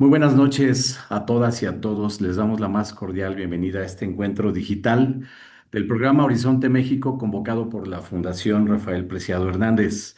Muy buenas noches a todas y a todos. Les damos la más cordial bienvenida a este encuentro digital del programa Horizonte México convocado por la Fundación Rafael Preciado Hernández.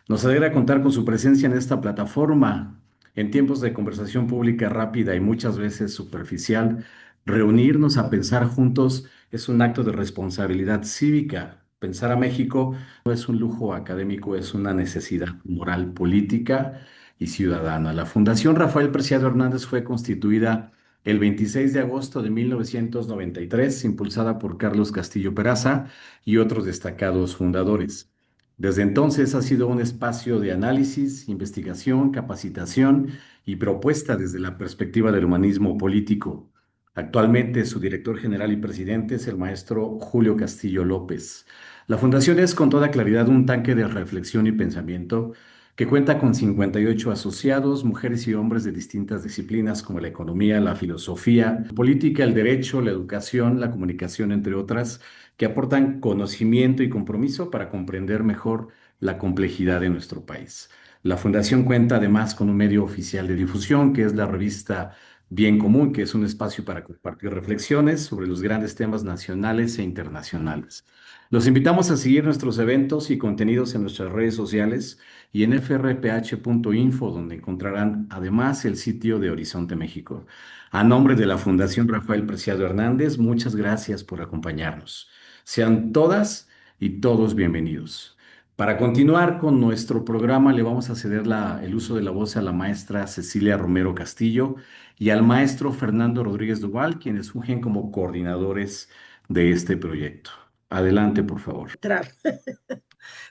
Nos alegra contar con su presencia en esta plataforma. En tiempos de conversación pública rápida y muchas veces superficial, reunirnos a pensar juntos es un acto de responsabilidad cívica. Pensar a México no es un lujo académico, es una necesidad moral, política y ciudadana. La Fundación Rafael Preciado Hernández fue constituida el 26 de agosto de 1993, impulsada por Carlos Castillo Peraza y otros destacados fundadores. Desde entonces ha sido un espacio de análisis, investigación, capacitación y propuesta desde la perspectiva del humanismo político. Actualmente su director general y presidente es el maestro Julio Castillo López. La fundación es con toda claridad un tanque de reflexión y pensamiento que cuenta con 58 asociados, mujeres y hombres de distintas disciplinas como la economía, la filosofía, la política, el derecho, la educación, la comunicación, entre otras, que aportan conocimiento y compromiso para comprender mejor la complejidad de nuestro país. La Fundación cuenta además con un medio oficial de difusión, que es la revista Bien Común, que es un espacio para compartir reflexiones sobre los grandes temas nacionales e internacionales. Los invitamos a seguir nuestros eventos y contenidos en nuestras redes sociales y en frph.info, donde encontrarán además el sitio de Horizonte México. A nombre de la Fundación Rafael Preciado Hernández, muchas gracias por acompañarnos. Sean todas y todos bienvenidos. Para continuar con nuestro programa, le vamos a ceder el uso de la voz a la maestra Cecilia Romero Castillo y al maestro Fernando Rodríguez Duval, quienes fungen como coordinadores de este proyecto. Adelante, por favor. Entrar.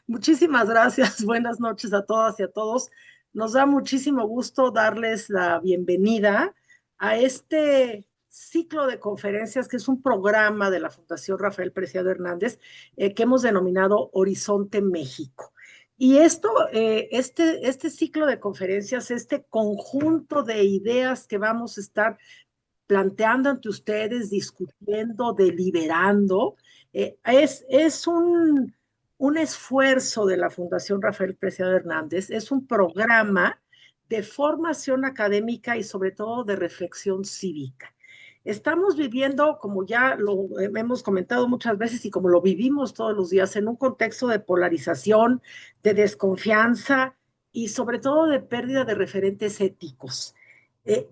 Muchísimas gracias. Buenas noches a todas y a todos. Nos da muchísimo gusto darles la bienvenida a este ciclo de conferencias que es un programa de la Fundación Rafael Preciado Hernández que hemos denominado Horizonte México. Y este ciclo de conferencias, este conjunto de ideas que vamos a estar planteando ante ustedes, discutiendo, deliberando, es un esfuerzo de la Fundación Rafael Preciado Hernández, es un programa de formación académica y sobre todo de reflexión cívica. Estamos viviendo, como ya lo hemos comentado muchas veces y como lo vivimos todos los días, en un contexto de polarización, de desconfianza y sobre todo de pérdida de referentes éticos.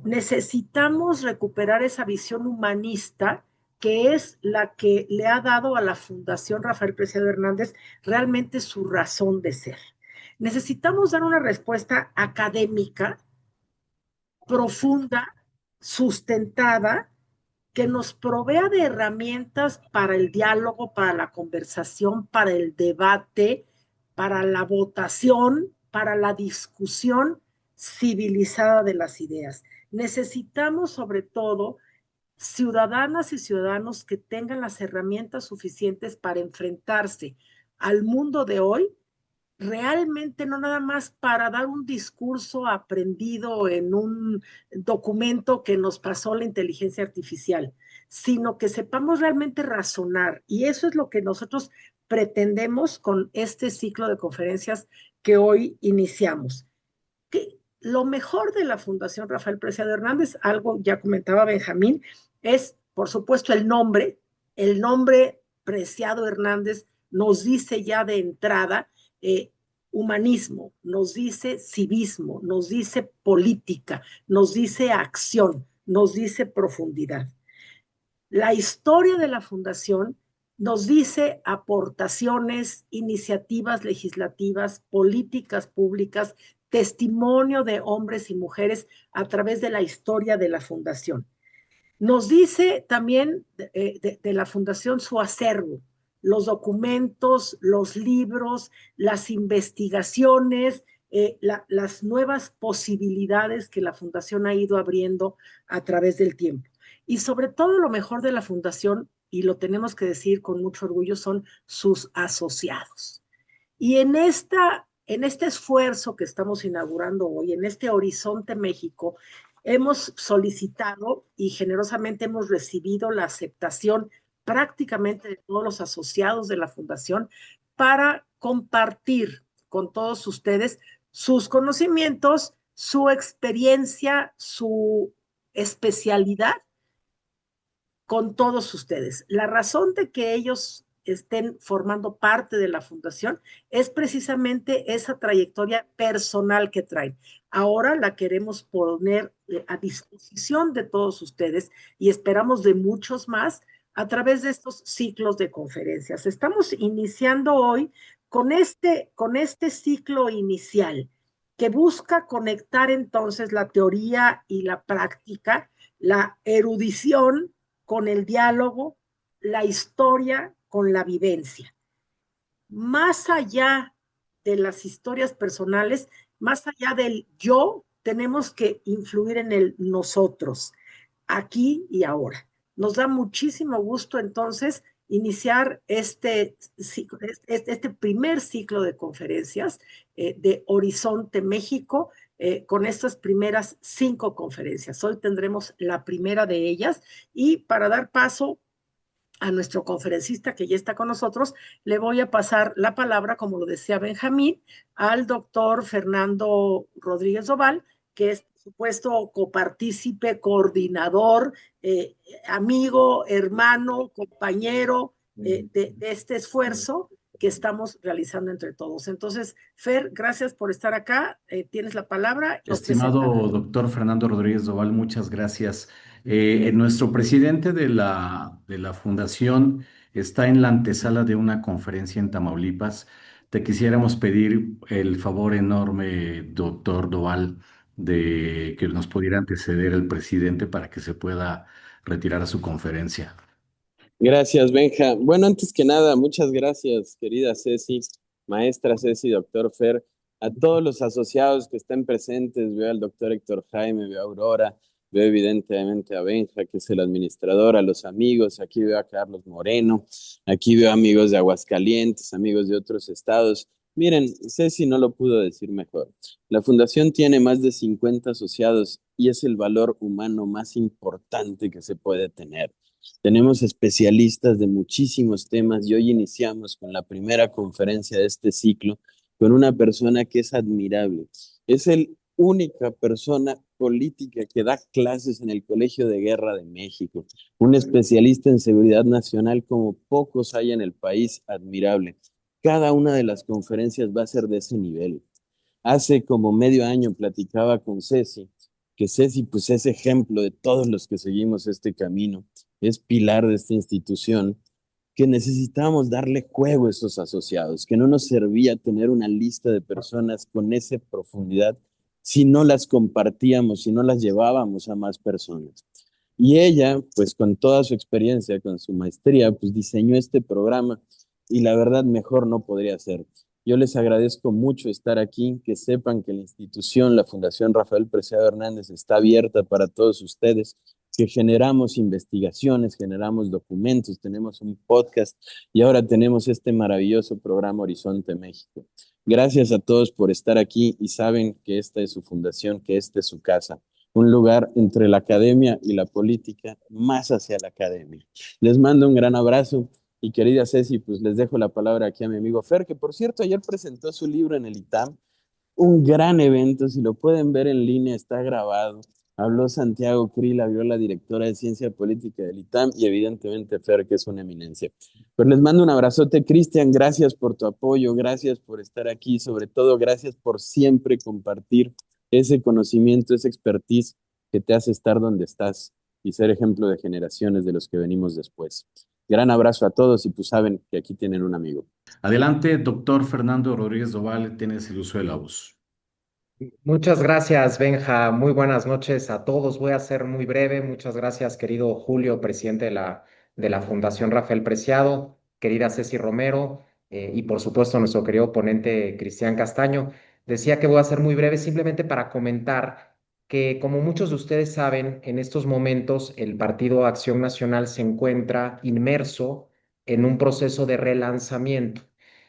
Necesitamos recuperar esa visión humanista que es la que le ha dado a la Fundación Rafael Preciado Hernández realmente su razón de ser. Necesitamos dar una respuesta académica, profunda, sustentada, que nos provea de herramientas para el diálogo, para la conversación, para el debate, para la votación, para la discusión civilizada de las ideas. Necesitamos sobre todo ciudadanas y ciudadanos que tengan las herramientas suficientes para enfrentarse al mundo de hoy, realmente no nada más para dar un discurso aprendido en un documento que nos pasó la inteligencia artificial, sino que sepamos realmente razonar. Y eso es lo que nosotros pretendemos con este ciclo de conferencias que hoy iniciamos. Que lo mejor de la Fundación Rafael Preciado Hernández, algo ya comentaba Benjamín, es, por supuesto, el nombre Preciado Hernández nos dice ya de entrada humanismo, nos dice civismo, nos dice política, nos dice acción, nos dice profundidad. La historia de la fundación nos dice aportaciones, iniciativas legislativas, políticas públicas, testimonio de hombres y mujeres a través de la historia de la fundación. Nos dice también de la fundación su acervo, los documentos, los libros, las investigaciones, las nuevas posibilidades que la fundación ha ido abriendo a través del tiempo. Y sobre todo lo mejor de la fundación, y lo tenemos que decir con mucho orgullo, son sus asociados. Y en este esfuerzo que estamos inaugurando hoy, en este Horizonte México, hemos solicitado y generosamente hemos recibido la aceptación prácticamente de todos los asociados de la Fundación para compartir con todos ustedes sus conocimientos, su experiencia, su especialidad con todos ustedes. La razón de que ellos estén formando parte de la fundación es precisamente esa trayectoria personal que traen. Ahora la queremos poner a disposición de todos ustedes y esperamos de muchos más a través de estos ciclos de conferencias. Estamos iniciando hoy con este ciclo inicial que busca conectar entonces la teoría y la práctica, la erudición con el diálogo, la historia con la vivencia. Más allá de las historias personales, más allá del yo, tenemos que influir en el nosotros, aquí y ahora. Nos da muchísimo gusto entonces iniciar este primer ciclo de conferencias de Horizonte México con estas primeras 5 conferencias. Hoy tendremos la primera de ellas y para dar paso a nuestro conferencista que ya está con nosotros, le voy a pasar la palabra, como lo decía Benjamín, al doctor Fernando Rodríguez Doval, que es, por supuesto, copartícipe, coordinador, amigo, hermano, compañero de este esfuerzo que estamos realizando entre todos. Entonces, Fer, gracias por estar acá. Tienes la palabra, los presentamos. Estimado doctor Fernando Rodríguez Doval, muchas gracias. Nuestro presidente de la fundación está en la antesala de una conferencia en Tamaulipas. Te quisiéramos pedir el favor enorme, doctor Doval, de que nos pudiera anteceder el presidente para que se pueda retirar a su conferencia. Gracias, Benja. Bueno, antes que nada, muchas gracias, querida Ceci, maestra Ceci, doctor Fer, a todos los asociados que están presentes. Veo al doctor Héctor Jaime, veo a Aurora, veo evidentemente a Benja, que es el administrador, a los amigos. Aquí veo a Carlos Moreno, aquí veo amigos de Aguascalientes, amigos de otros estados. Miren, Ceci no lo pudo decir mejor. La fundación tiene más de 50 asociados y es el valor humano más importante que se puede tener. Tenemos especialistas de muchísimos temas y hoy iniciamos con la primera conferencia de este ciclo con una persona que es admirable. Es el única persona política que da clases en el Colegio de Guerra de México, un especialista en seguridad nacional como pocos hay en el país, admirable. Cada una de las conferencias va a ser de ese nivel. Hace como medio año platicaba con Ceci, que Ceci pues es ejemplo de todos los que seguimos este camino, es pilar de esta institución, que necesitábamos darle juego a esos asociados, que no nos servía tener una lista de personas con esa profundidad si no las compartíamos, si no las llevábamos a más personas. Y ella, pues con toda su experiencia, con su maestría, pues diseñó este programa y la verdad mejor no podría ser. Yo les agradezco mucho estar aquí, que sepan que la institución, la Fundación Rafael Preciado Hernández, está abierta para todos ustedes, que generamos investigaciones, generamos documentos, tenemos un podcast y ahora tenemos este maravilloso programa Horizonte México. Gracias a todos por estar aquí y saben que esta es su fundación, que esta es su casa, un lugar entre la academia y la política, más hacia la academia. Les mando un gran abrazo. Y querida Ceci, pues les dejo la palabra aquí a mi amigo Fer, que por cierto ayer presentó su libro en el ITAM, un gran evento, si lo pueden ver en línea, está grabado. Habló Santiago Krill, vio la directora de Ciencia Política del ITAM y evidentemente Fer, que es una eminencia. Pues les mando un abrazote, Cristian, gracias por tu apoyo, gracias por estar aquí, sobre todo gracias por siempre compartir ese conocimiento, esa expertise que te hace estar donde estás y ser ejemplo de generaciones de los que venimos después. Gran abrazo a todos y pues saben que aquí tienen un amigo. Adelante, doctor Fernando Rodríguez Doval, tienes el uso de la voz. Muchas gracias, Benja. Muy buenas noches a todos. Voy a ser muy breve. Muchas gracias, querido Julio, presidente de la Fundación Rafael Preciado, querida Ceci Romero y por supuesto nuestro querido ponente Cristian Castaño. Decía que voy a ser muy breve simplemente para comentar que, como muchos de ustedes saben, en estos momentos el Partido Acción Nacional se encuentra inmerso en un proceso de relanzamiento.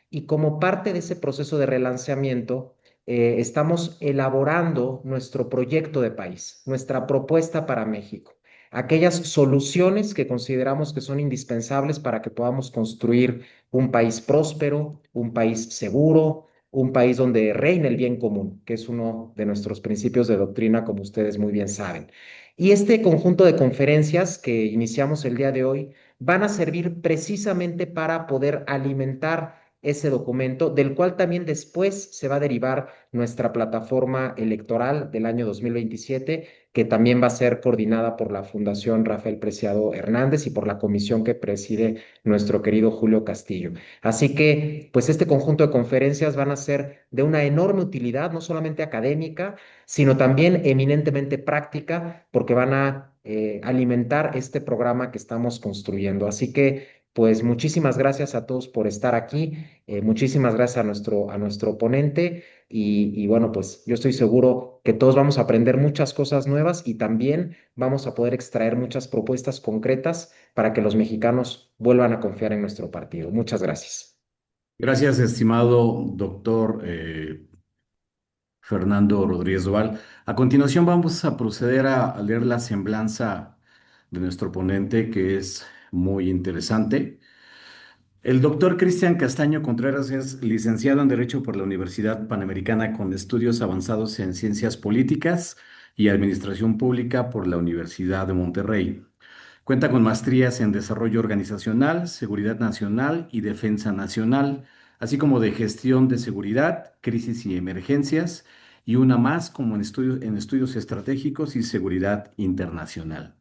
Y como parte de ese proceso de relanzamiento, estamos elaborando nuestro proyecto de país, nuestra propuesta para México, aquellas soluciones que consideramos que son indispensables para que podamos construir un país próspero, un país seguro, un país donde reine el bien común, que es uno de nuestros principios de doctrina, como ustedes muy bien saben. Y este conjunto de conferencias que iniciamos el día de hoy van a servir precisamente para poder alimentar ese documento, del cual también después se va a derivar nuestra plataforma electoral del año 2027, que también va a ser coordinada por la Fundación Rafael Preciado Hernández y por la comisión que preside nuestro querido Julio Castillo. Así que, pues este conjunto de conferencias van a ser de una enorme utilidad, no solamente académica, sino también eminentemente práctica, porque van a alimentar este programa que estamos construyendo. Así que, pues muchísimas gracias a todos por estar aquí, muchísimas gracias a nuestro ponente y bueno, pues yo estoy seguro que todos vamos a aprender muchas cosas nuevas y también vamos a poder extraer muchas propuestas concretas para que los mexicanos vuelvan a confiar en nuestro partido. Muchas gracias. Gracias, estimado doctor Fernando Rodríguez Doval. A continuación vamos a proceder a leer la semblanza de nuestro ponente, que es muy interesante. El doctor Cristian Castaño Contreras es licenciado en Derecho por la Universidad Panamericana con estudios avanzados en Ciencias Políticas y Administración Pública por la Universidad de Monterrey. Cuenta con maestrías en Desarrollo Organizacional, Seguridad Nacional y Defensa Nacional, así como de Gestión de Seguridad, Crisis y Emergencias, y una más como en estudios estratégicos y seguridad internacional.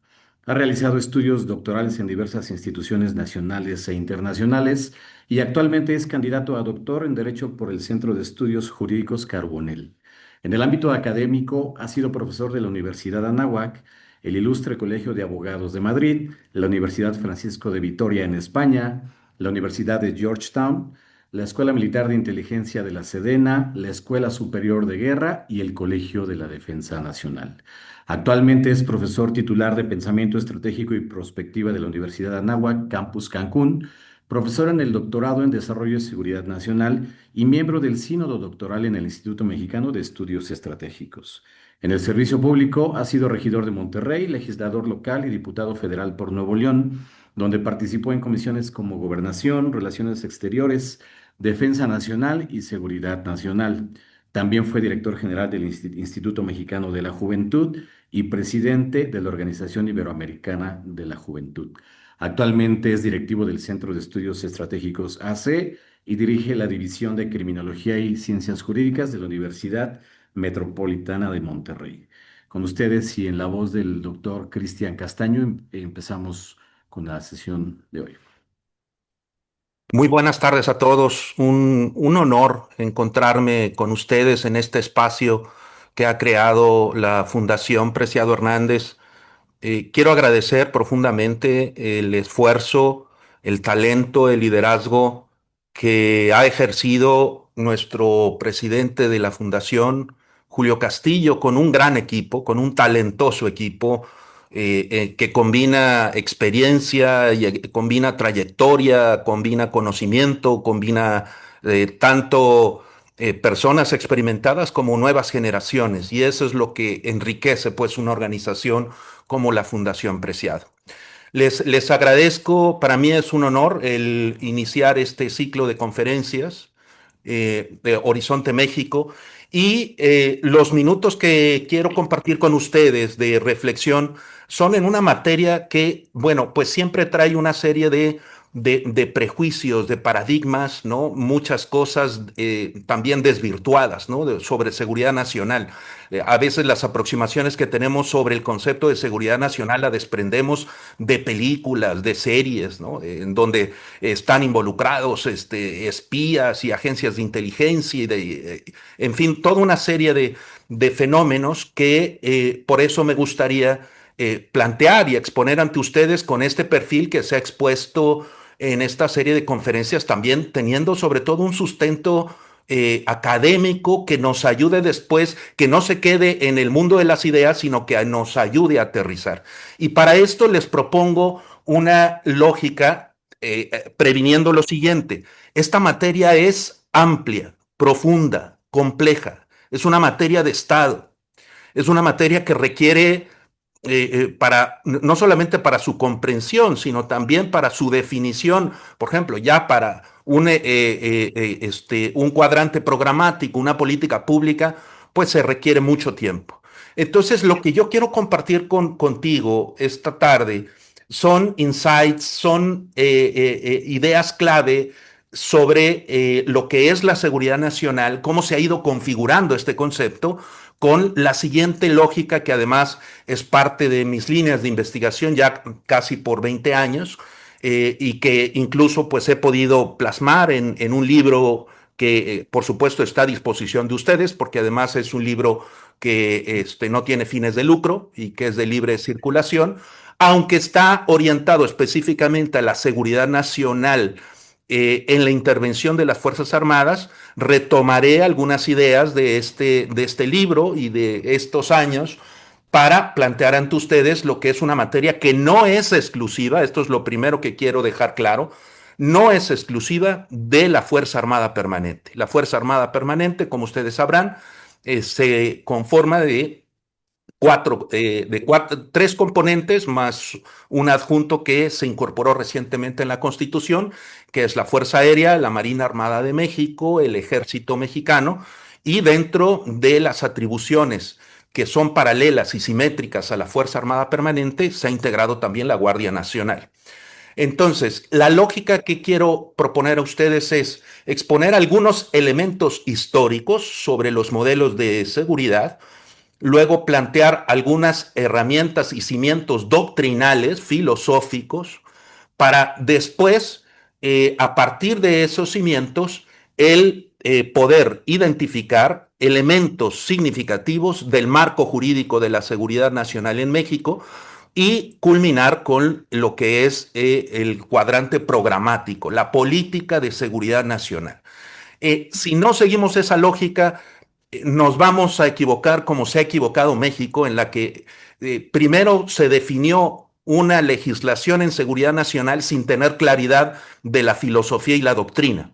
Ha realizado estudios doctorales en diversas instituciones nacionales e internacionales y actualmente es candidato a doctor en Derecho por el Centro de Estudios Jurídicos Carbonell. En el ámbito académico, ha sido profesor de la Universidad Anáhuac, el Ilustre Colegio de Abogados de Madrid, la Universidad Francisco de Vitoria en España, la Universidad de Georgetown, la Escuela Militar de Inteligencia de la Sedena, la Escuela Superior de Guerra y el Colegio de la Defensa Nacional. Actualmente es profesor titular de Pensamiento Estratégico y Prospectiva de la Universidad de Anáhuac, Campus Cancún, profesor en el doctorado en Desarrollo y Seguridad Nacional y miembro del Sínodo Doctoral en el Instituto Mexicano de Estudios Estratégicos. En el servicio público ha sido regidor de Monterrey, legislador local y diputado federal por Nuevo León, donde participó en comisiones como Gobernación, Relaciones Exteriores, Defensa Nacional y Seguridad Nacional. También fue director general del Instituto Mexicano de la Juventud y presidente de la Organización Iberoamericana de la Juventud. Actualmente es directivo del Centro de Estudios Estratégicos AC y dirige la División de Criminología y Ciencias Jurídicas de la Universidad Metropolitana de Monterrey. Con ustedes y en la voz del doctor Cristian Castaño empezamos con la sesión de hoy. Muy buenas tardes a todos. Un honor encontrarme con ustedes en este espacio que ha creado la Fundación Preciado Hernández. Quiero agradecer profundamente el esfuerzo, el talento, el liderazgo que ha ejercido nuestro presidente de la Fundación, Julio Castillo, con un gran equipo, con un talentoso equipo que combina experiencia, combina trayectoria, combina conocimiento, combina tanto personas experimentadas como nuevas generaciones. Y eso es lo que enriquece pues una organización como la Fundación Preciado. Les agradezco, para mí es un honor el iniciar este ciclo de conferencias de Horizonte México y los minutos que quiero compartir con ustedes de reflexión son en una materia que, bueno, pues siempre trae una serie de prejuicios, de paradigmas, ¿no? Muchas cosas también desvirtuadas, ¿no? Sobre seguridad nacional. A veces las aproximaciones que tenemos sobre el concepto de seguridad nacional la desprendemos de películas, de series, ¿no? En donde están involucrados espías y agencias de inteligencia y en fin, toda una serie de fenómenos que por eso me gustaría plantear y exponer ante ustedes con este perfil que se ha expuesto en esta serie de conferencias, también teniendo sobre todo un sustento académico que nos ayude después, que no se quede en el mundo de las ideas, sino que nos ayude a aterrizar. Y para esto les propongo una lógica previniendo lo siguiente. Esta materia es amplia, profunda, compleja. Es una materia de Estado. Es una materia que requiere no solamente para su comprensión, sino también para su definición, por ejemplo, ya para un cuadrante programático, una política pública, pues se requiere mucho tiempo. Entonces, lo que yo quiero compartir contigo esta tarde son insights, son ideas clave sobre lo que es la seguridad nacional, cómo se ha ido configurando este concepto con la siguiente lógica que además es parte de mis líneas de investigación ya casi por 20 años y que incluso pues he podido plasmar en un libro que por supuesto está a disposición de ustedes porque además es un libro que no tiene fines de lucro y que es de libre circulación, aunque está orientado específicamente a la seguridad nacional en la intervención de las Fuerzas Armadas. Retomaré algunas ideas de este libro y de estos años para plantear ante ustedes lo que es una materia que no es exclusiva, esto es lo primero que quiero dejar claro, no es exclusiva de la Fuerza Armada Permanente. La Fuerza Armada Permanente, como ustedes sabrán, se conforma de tres componentes más un adjunto que se incorporó recientemente en la Constitución, que es la Fuerza Aérea, la Marina Armada de México, el Ejército Mexicano, y dentro de las atribuciones que son paralelas y simétricas a la Fuerza Armada Permanente, se ha integrado también la Guardia Nacional. Entonces, la lógica que quiero proponer a ustedes es exponer algunos elementos históricos sobre los modelos de seguridad, luego plantear algunas herramientas y cimientos doctrinales, filosóficos, para después, a partir de esos cimientos, el poder identificar elementos significativos del marco jurídico de la seguridad nacional en México y culminar con lo que es el cuadrante programático, la política de seguridad nacional. Si no seguimos esa lógica, nos vamos a equivocar como se ha equivocado México, en la que primero se definió una legislación en seguridad nacional sin tener claridad de la filosofía y la doctrina.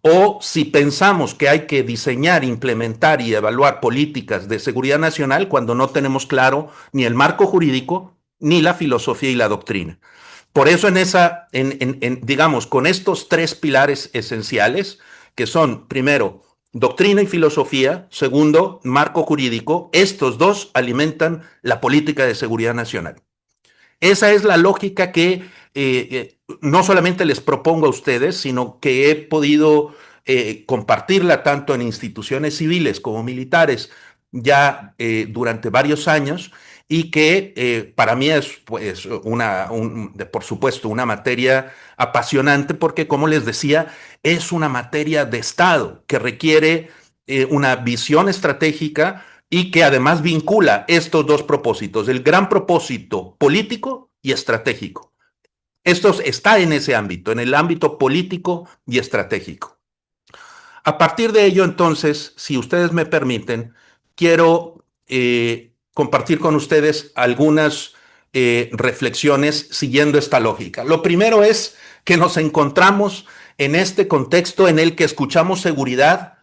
O si pensamos que hay que diseñar, implementar y evaluar políticas de seguridad nacional cuando no tenemos claro ni el marco jurídico ni la filosofía y la doctrina. Por eso digamos, con estos tres pilares esenciales, que son, primero, doctrina y filosofía, segundo, marco jurídico, estos dos alimentan la política de seguridad nacional. Esa es la lógica que no solamente les propongo a ustedes, sino que he podido compartirla tanto en instituciones civiles como militares ya durante varios años y que para mí es pues por supuesto una materia apasionante porque, como les decía, es una materia de Estado que requiere una visión estratégica y que además vincula estos dos propósitos, el gran propósito político y estratégico. Esto está en ese ámbito, en el ámbito político y estratégico. A partir de ello, entonces, si ustedes me permiten, quiero compartir con ustedes algunas reflexiones siguiendo esta lógica. Lo primero es que nos encontramos en este contexto en el que escuchamos seguridad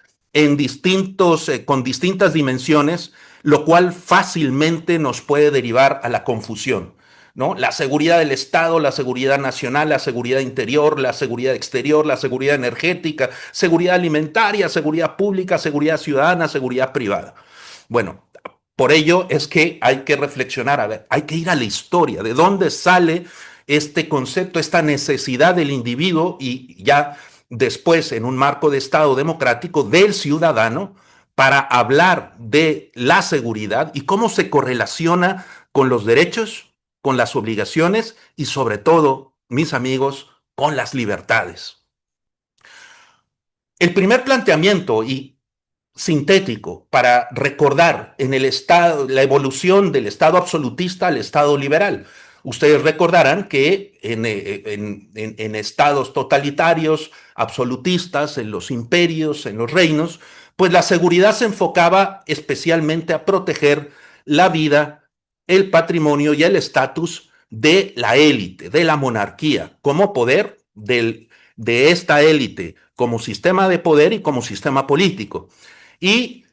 con distintas dimensiones, lo cual fácilmente nos puede derivar a la confusión, ¿no? La seguridad del Estado, la seguridad nacional, la seguridad interior, la seguridad exterior, la seguridad energética, seguridad alimentaria, seguridad pública, seguridad ciudadana, seguridad privada. Bueno, por ello es que hay que reflexionar, a ver, hay que ir a la historia, de dónde sale este concepto, esta necesidad del individuo y ya después en un marco de Estado democrático del ciudadano para hablar de la seguridad y cómo se correlaciona con los derechos, con las obligaciones y sobre todo, mis amigos, con las libertades. El primer planteamiento y sintético para recordar en el Estado, la evolución del Estado absolutista al Estado liberal. Ustedes recordarán que en estados totalitarios, absolutistas, en los imperios, en los reinos, pues la seguridad se enfocaba especialmente a proteger la vida, el patrimonio y el estatus de la élite, de la monarquía, como poder de esta élite, como sistema de poder y como sistema político. Y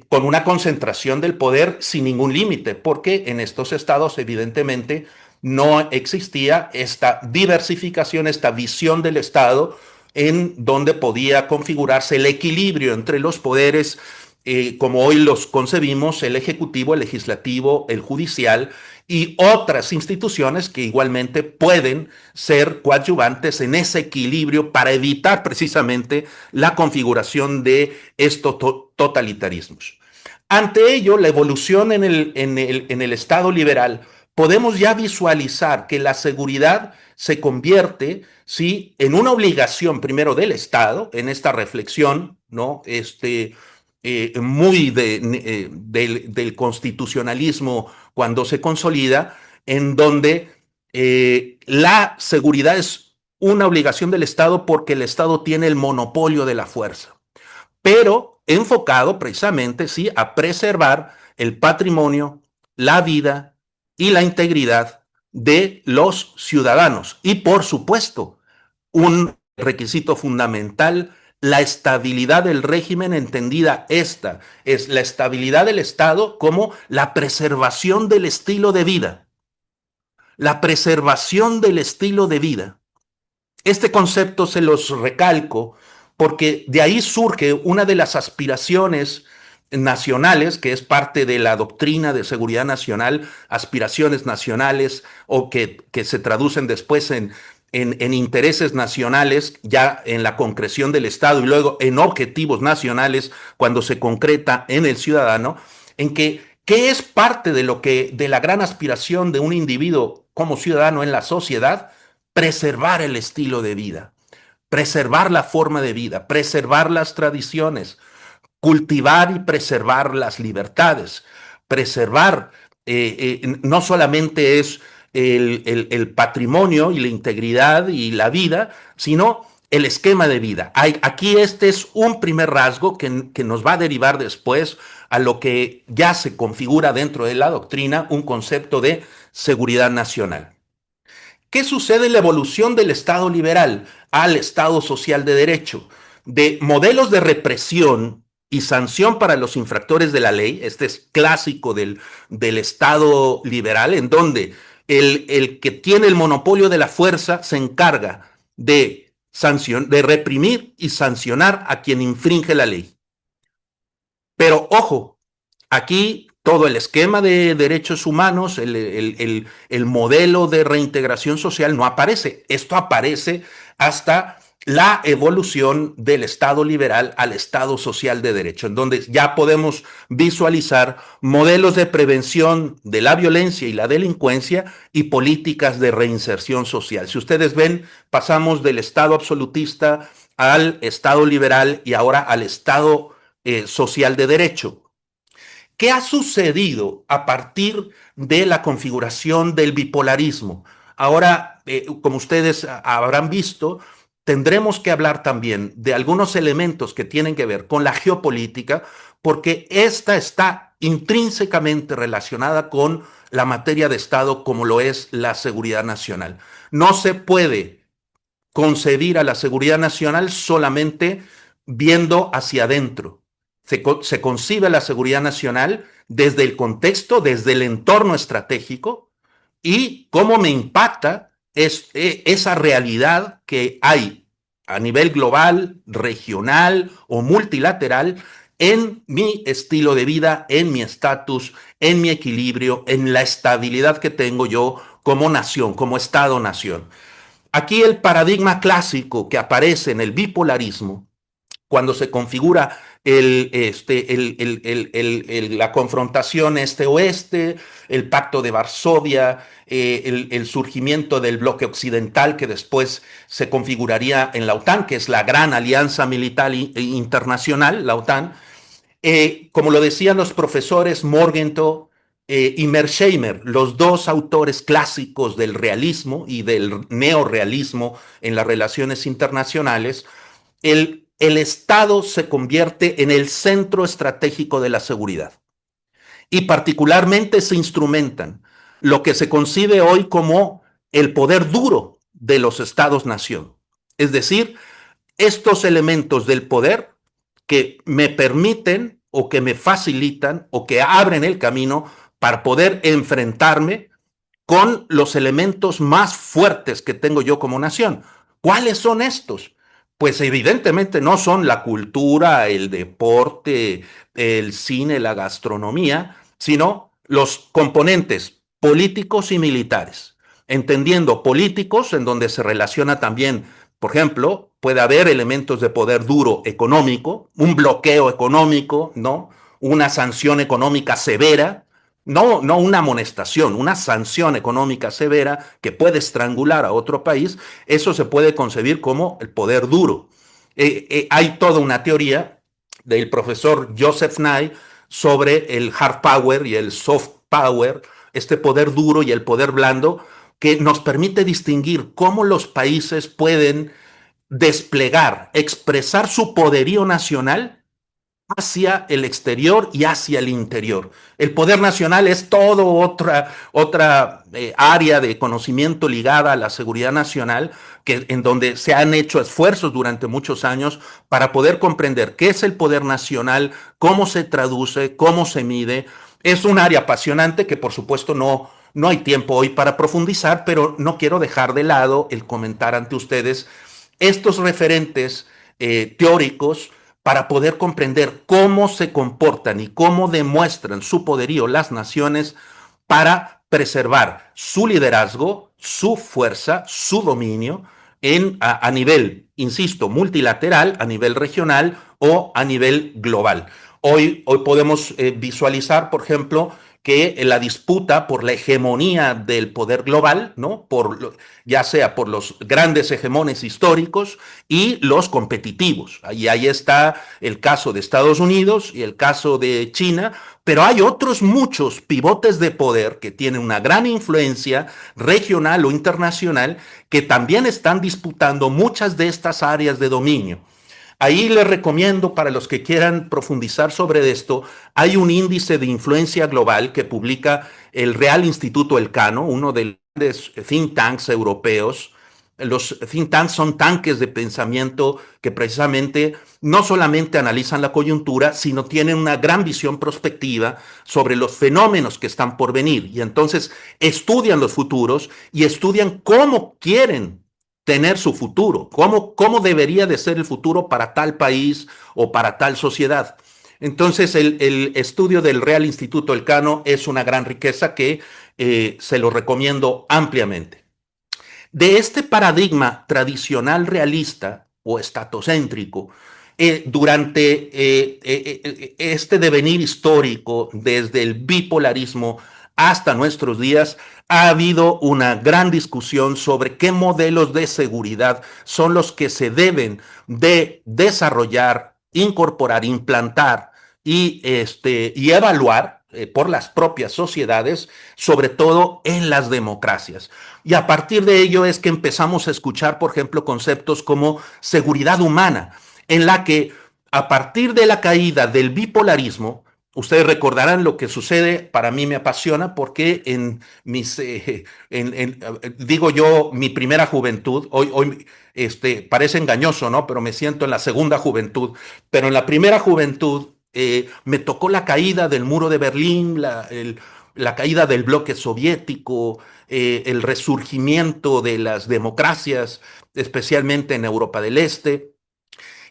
con una concentración del poder sin ningún límite, porque en estos estados evidentemente no existía esta diversificación, esta visión del Estado en donde podía configurarse el equilibrio entre los poderes, como hoy los concebimos, el ejecutivo, el legislativo, el judicial y otras instituciones que igualmente pueden ser coadyuvantes en ese equilibrio para evitar precisamente la configuración de estos totalitarismos. Ante ello, la evolución en el Estado liberal, podemos ya visualizar que la seguridad se convierte, ¿sí?, en una obligación primero del Estado, en esta reflexión, ¿no?, muy del constitucionalismo cuando se consolida, en donde la seguridad es una obligación del Estado porque el Estado tiene el monopolio de la fuerza, pero enfocado precisamente, sí, a preservar el patrimonio, la vida y la integridad de los ciudadanos. Y por supuesto, un requisito fundamental, la estabilidad del régimen, entendida esta, es la estabilidad del Estado como la preservación del estilo de vida. La preservación del estilo de vida. Este concepto se los recalco porque de ahí surge una de las aspiraciones nacionales, que es parte de la doctrina de seguridad nacional, aspiraciones nacionales, o que se traducen después en intereses nacionales, ya en la concreción del Estado, y luego en objetivos nacionales, cuando se concreta en el ciudadano, en que es parte de lo que, de la gran aspiración de un individuo como ciudadano en la sociedad: preservar el estilo de vida, preservar la forma de vida, preservar las tradiciones, cultivar y preservar las libertades, preservar, no solamente es el patrimonio y la integridad y la vida, sino el esquema de vida. Aquí este es un primer rasgo que nos va a derivar después a lo que ya se configura dentro de la doctrina, un concepto de seguridad nacional. ¿Qué sucede en la evolución del Estado liberal al Estado social de derecho? De modelos de represión y sanción para los infractores de la ley, este es clásico del Estado liberal, en donde el que tiene el monopolio de la fuerza se encarga de reprimir y sancionar a quien infringe la ley. Pero ojo, aquí todo el esquema de derechos humanos, el modelo de reintegración social no aparece. Esto aparece hasta la evolución del Estado liberal al Estado social de derecho, en donde ya podemos visualizar modelos de prevención de la violencia y la delincuencia y políticas de reinserción social. Si ustedes ven, pasamos del Estado absolutista al Estado liberal y ahora al Estado social de derecho. ¿Qué ha sucedido a partir de la configuración del bipolarismo? Ahora, como ustedes habrán visto, tendremos que hablar también de algunos elementos que tienen que ver con la geopolítica, porque esta está intrínsecamente relacionada con la materia de Estado, como lo es la seguridad nacional. No se puede concebir a la seguridad nacional solamente viendo hacia adentro. Se concibe la seguridad nacional desde el contexto, desde el entorno estratégico y cómo me impacta esa realidad que hay a nivel global, regional o multilateral en mi estilo de vida, en mi estatus, en mi equilibrio, en la estabilidad que tengo yo como nación, como Estado-nación. Aquí el paradigma clásico que aparece en el bipolarismo, cuando se configura la confrontación este-oeste, el pacto de Varsovia, el surgimiento del bloque occidental que después se configuraría en la OTAN, que es la gran alianza militar internacional, la OTAN, como lo decían los profesores Morgenthau y Mearsheimer, los dos autores clásicos del realismo y del neorrealismo en las relaciones internacionales, el Estado se convierte en el centro estratégico de la seguridad. Y particularmente se instrumentan lo que se concibe hoy como el poder duro de los Estados-nación. Es decir, estos elementos del poder que me permiten o que me facilitan o que abren el camino para poder enfrentarme con los elementos más fuertes que tengo yo como nación. ¿Cuáles son estos? pues evidentemente no son la cultura, el deporte, el cine, la gastronomía, sino los componentes políticos y militares. Entendiendo políticos en donde se relaciona también, por ejemplo, puede haber elementos de poder duro económico, un bloqueo económico, ¿no? Una sanción económica severa, no una amonestación, una sanción económica severa que puede estrangular a otro país. Eso se puede concebir como el poder duro. Hay toda una teoría del profesor Joseph Nye sobre el hard power y el soft power, este poder duro y el poder blando, que nos permite distinguir cómo los países pueden desplegar, expresar su poderío nacional hacia el exterior y hacia el interior. El poder nacional es toda otra área de conocimiento ligada a la seguridad nacional, en donde se han hecho esfuerzos durante muchos años para poder comprender qué es el poder nacional, cómo se traduce, cómo se mide. Es un área apasionante que por supuesto no hay tiempo hoy para profundizar, pero no quiero dejar de lado el comentar ante ustedes estos referentes teóricos para poder comprender cómo se comportan y cómo demuestran su poderío las naciones para preservar su liderazgo, su fuerza, su dominio a nivel, insisto, multilateral, a nivel regional o a nivel global. Hoy podemos visualizar, por ejemplo, que la disputa por la hegemonía del poder global, ¿no? Ya sea por los grandes hegemones históricos y los competitivos. Ahí está el caso de Estados Unidos y el caso de China, pero hay otros muchos pivotes de poder que tienen una gran influencia regional o internacional que también están disputando muchas de estas áreas de dominio. Ahí les recomiendo, para los que quieran profundizar sobre esto, hay un índice de influencia global que publica el Real Instituto Elcano, uno de los grandes think tanks europeos. Los think tanks son tanques de pensamiento que precisamente no solamente analizan la coyuntura, sino tienen una gran visión prospectiva sobre los fenómenos que están por venir. Y entonces estudian los futuros y estudian cómo quieren tener su futuro, cómo debería de ser el futuro para tal país o para tal sociedad. Entonces, el estudio del Real Instituto Elcano es una gran riqueza que se lo recomiendo ampliamente. De este paradigma tradicional realista o estatocéntrico, durante este devenir histórico, desde el bipolarismo hasta nuestros días, ha habido una gran discusión sobre qué modelos de seguridad son los que se deben de desarrollar, incorporar, implantar y evaluar por las propias sociedades, sobre todo en las democracias. Y a partir de ello es que empezamos a escuchar, por ejemplo, conceptos como seguridad humana, en la que a partir de la caída del bipolarismo, ustedes recordarán lo que sucede, para mí me apasiona porque digo yo, mi primera juventud, hoy parece engañoso, ¿no? Pero me siento en la segunda juventud, pero en la primera juventud me tocó la caída del muro de Berlín, la caída del bloque soviético, el resurgimiento de las democracias, especialmente en Europa del Este.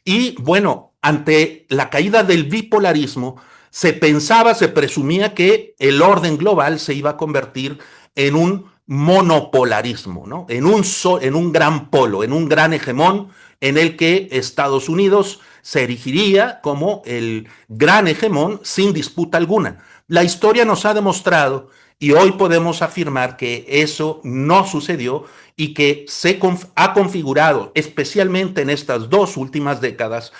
Y bueno, ante la caída del bipolarismo, se pensaba, se presumía que el orden global se iba a convertir en un monopolarismo, ¿no? En un gran polo, en un gran hegemón en el que Estados Unidos se erigiría como el gran hegemón sin disputa alguna. La historia nos ha demostrado y hoy podemos afirmar que eso no sucedió y que ha configurado, especialmente en estas dos últimas décadas,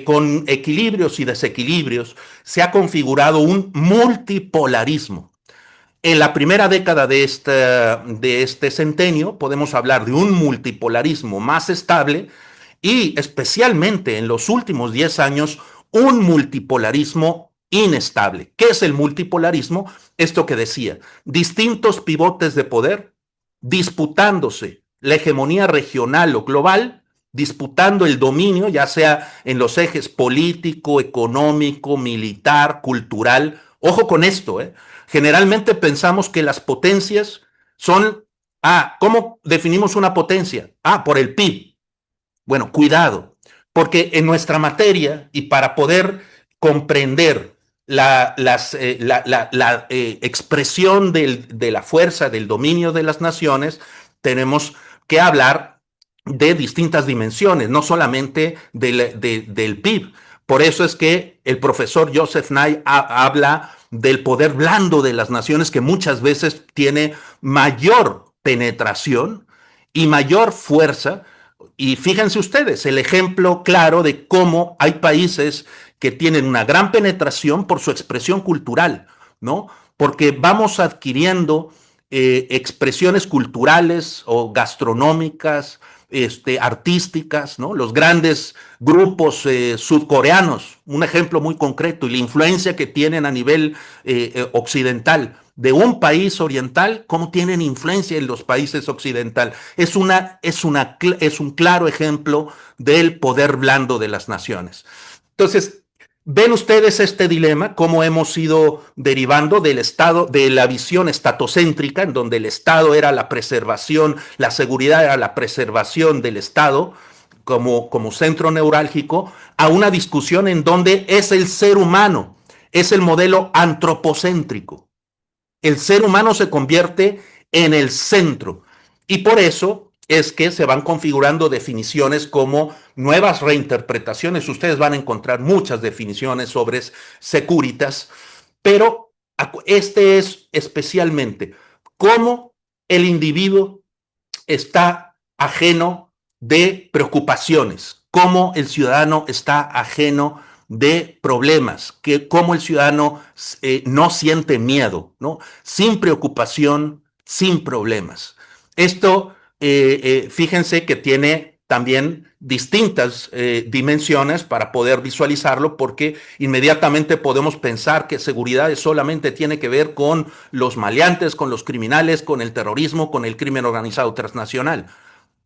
con equilibrios y desequilibrios, se ha configurado un multipolarismo. En la primera década de este centenio podemos hablar de un multipolarismo más estable y especialmente en los últimos 10 años un multipolarismo inestable. ¿Qué es el multipolarismo? Esto que decía, distintos pivotes de poder disputándose la hegemonía regional o global, disputando el dominio, ya sea en los ejes político, económico, militar, cultural. Ojo con esto, ¿eh? Generalmente pensamos que las potencias son, ¿cómo definimos una potencia? Por el PIB. Bueno, cuidado, porque en nuestra materia y para poder comprender la expresión de la fuerza, del dominio de las naciones, tenemos que hablar de distintas dimensiones, no solamente del PIB. Por eso es que el profesor Joseph Nye habla del poder blando de las naciones, que muchas veces tiene mayor penetración y mayor fuerza. Y fíjense ustedes, el ejemplo claro de cómo hay países que tienen una gran penetración por su expresión cultural, ¿no? Porque vamos adquiriendo expresiones culturales o gastronómicas, artísticas, ¿no? Los grandes grupos sudcoreanos, un ejemplo muy concreto, y la influencia que tienen a nivel occidental de un país oriental, cómo tienen influencia en los países occidentales. Es un claro ejemplo del poder blando de las naciones. Entonces, ven ustedes este dilema, cómo hemos ido derivando del Estado, de la visión estatocéntrica, en donde el Estado era la preservación, la seguridad era la preservación del Estado como centro neurálgico, a una discusión en donde es el ser humano, es el modelo antropocéntrico. El ser humano se convierte en el centro. Y por eso es que se van configurando definiciones como nuevas reinterpretaciones. Ustedes van a encontrar muchas definiciones sobre Securitas, pero este es especialmente cómo el individuo está ajeno de preocupaciones, cómo el ciudadano está ajeno de problemas, cómo el ciudadano no siente miedo, ¿no? Sin preocupación, sin problemas. Esto, fíjense que tiene también distintas dimensiones para poder visualizarlo, porque inmediatamente podemos pensar que seguridad solamente tiene que ver con los maleantes, con los criminales, con el terrorismo, con el crimen organizado transnacional.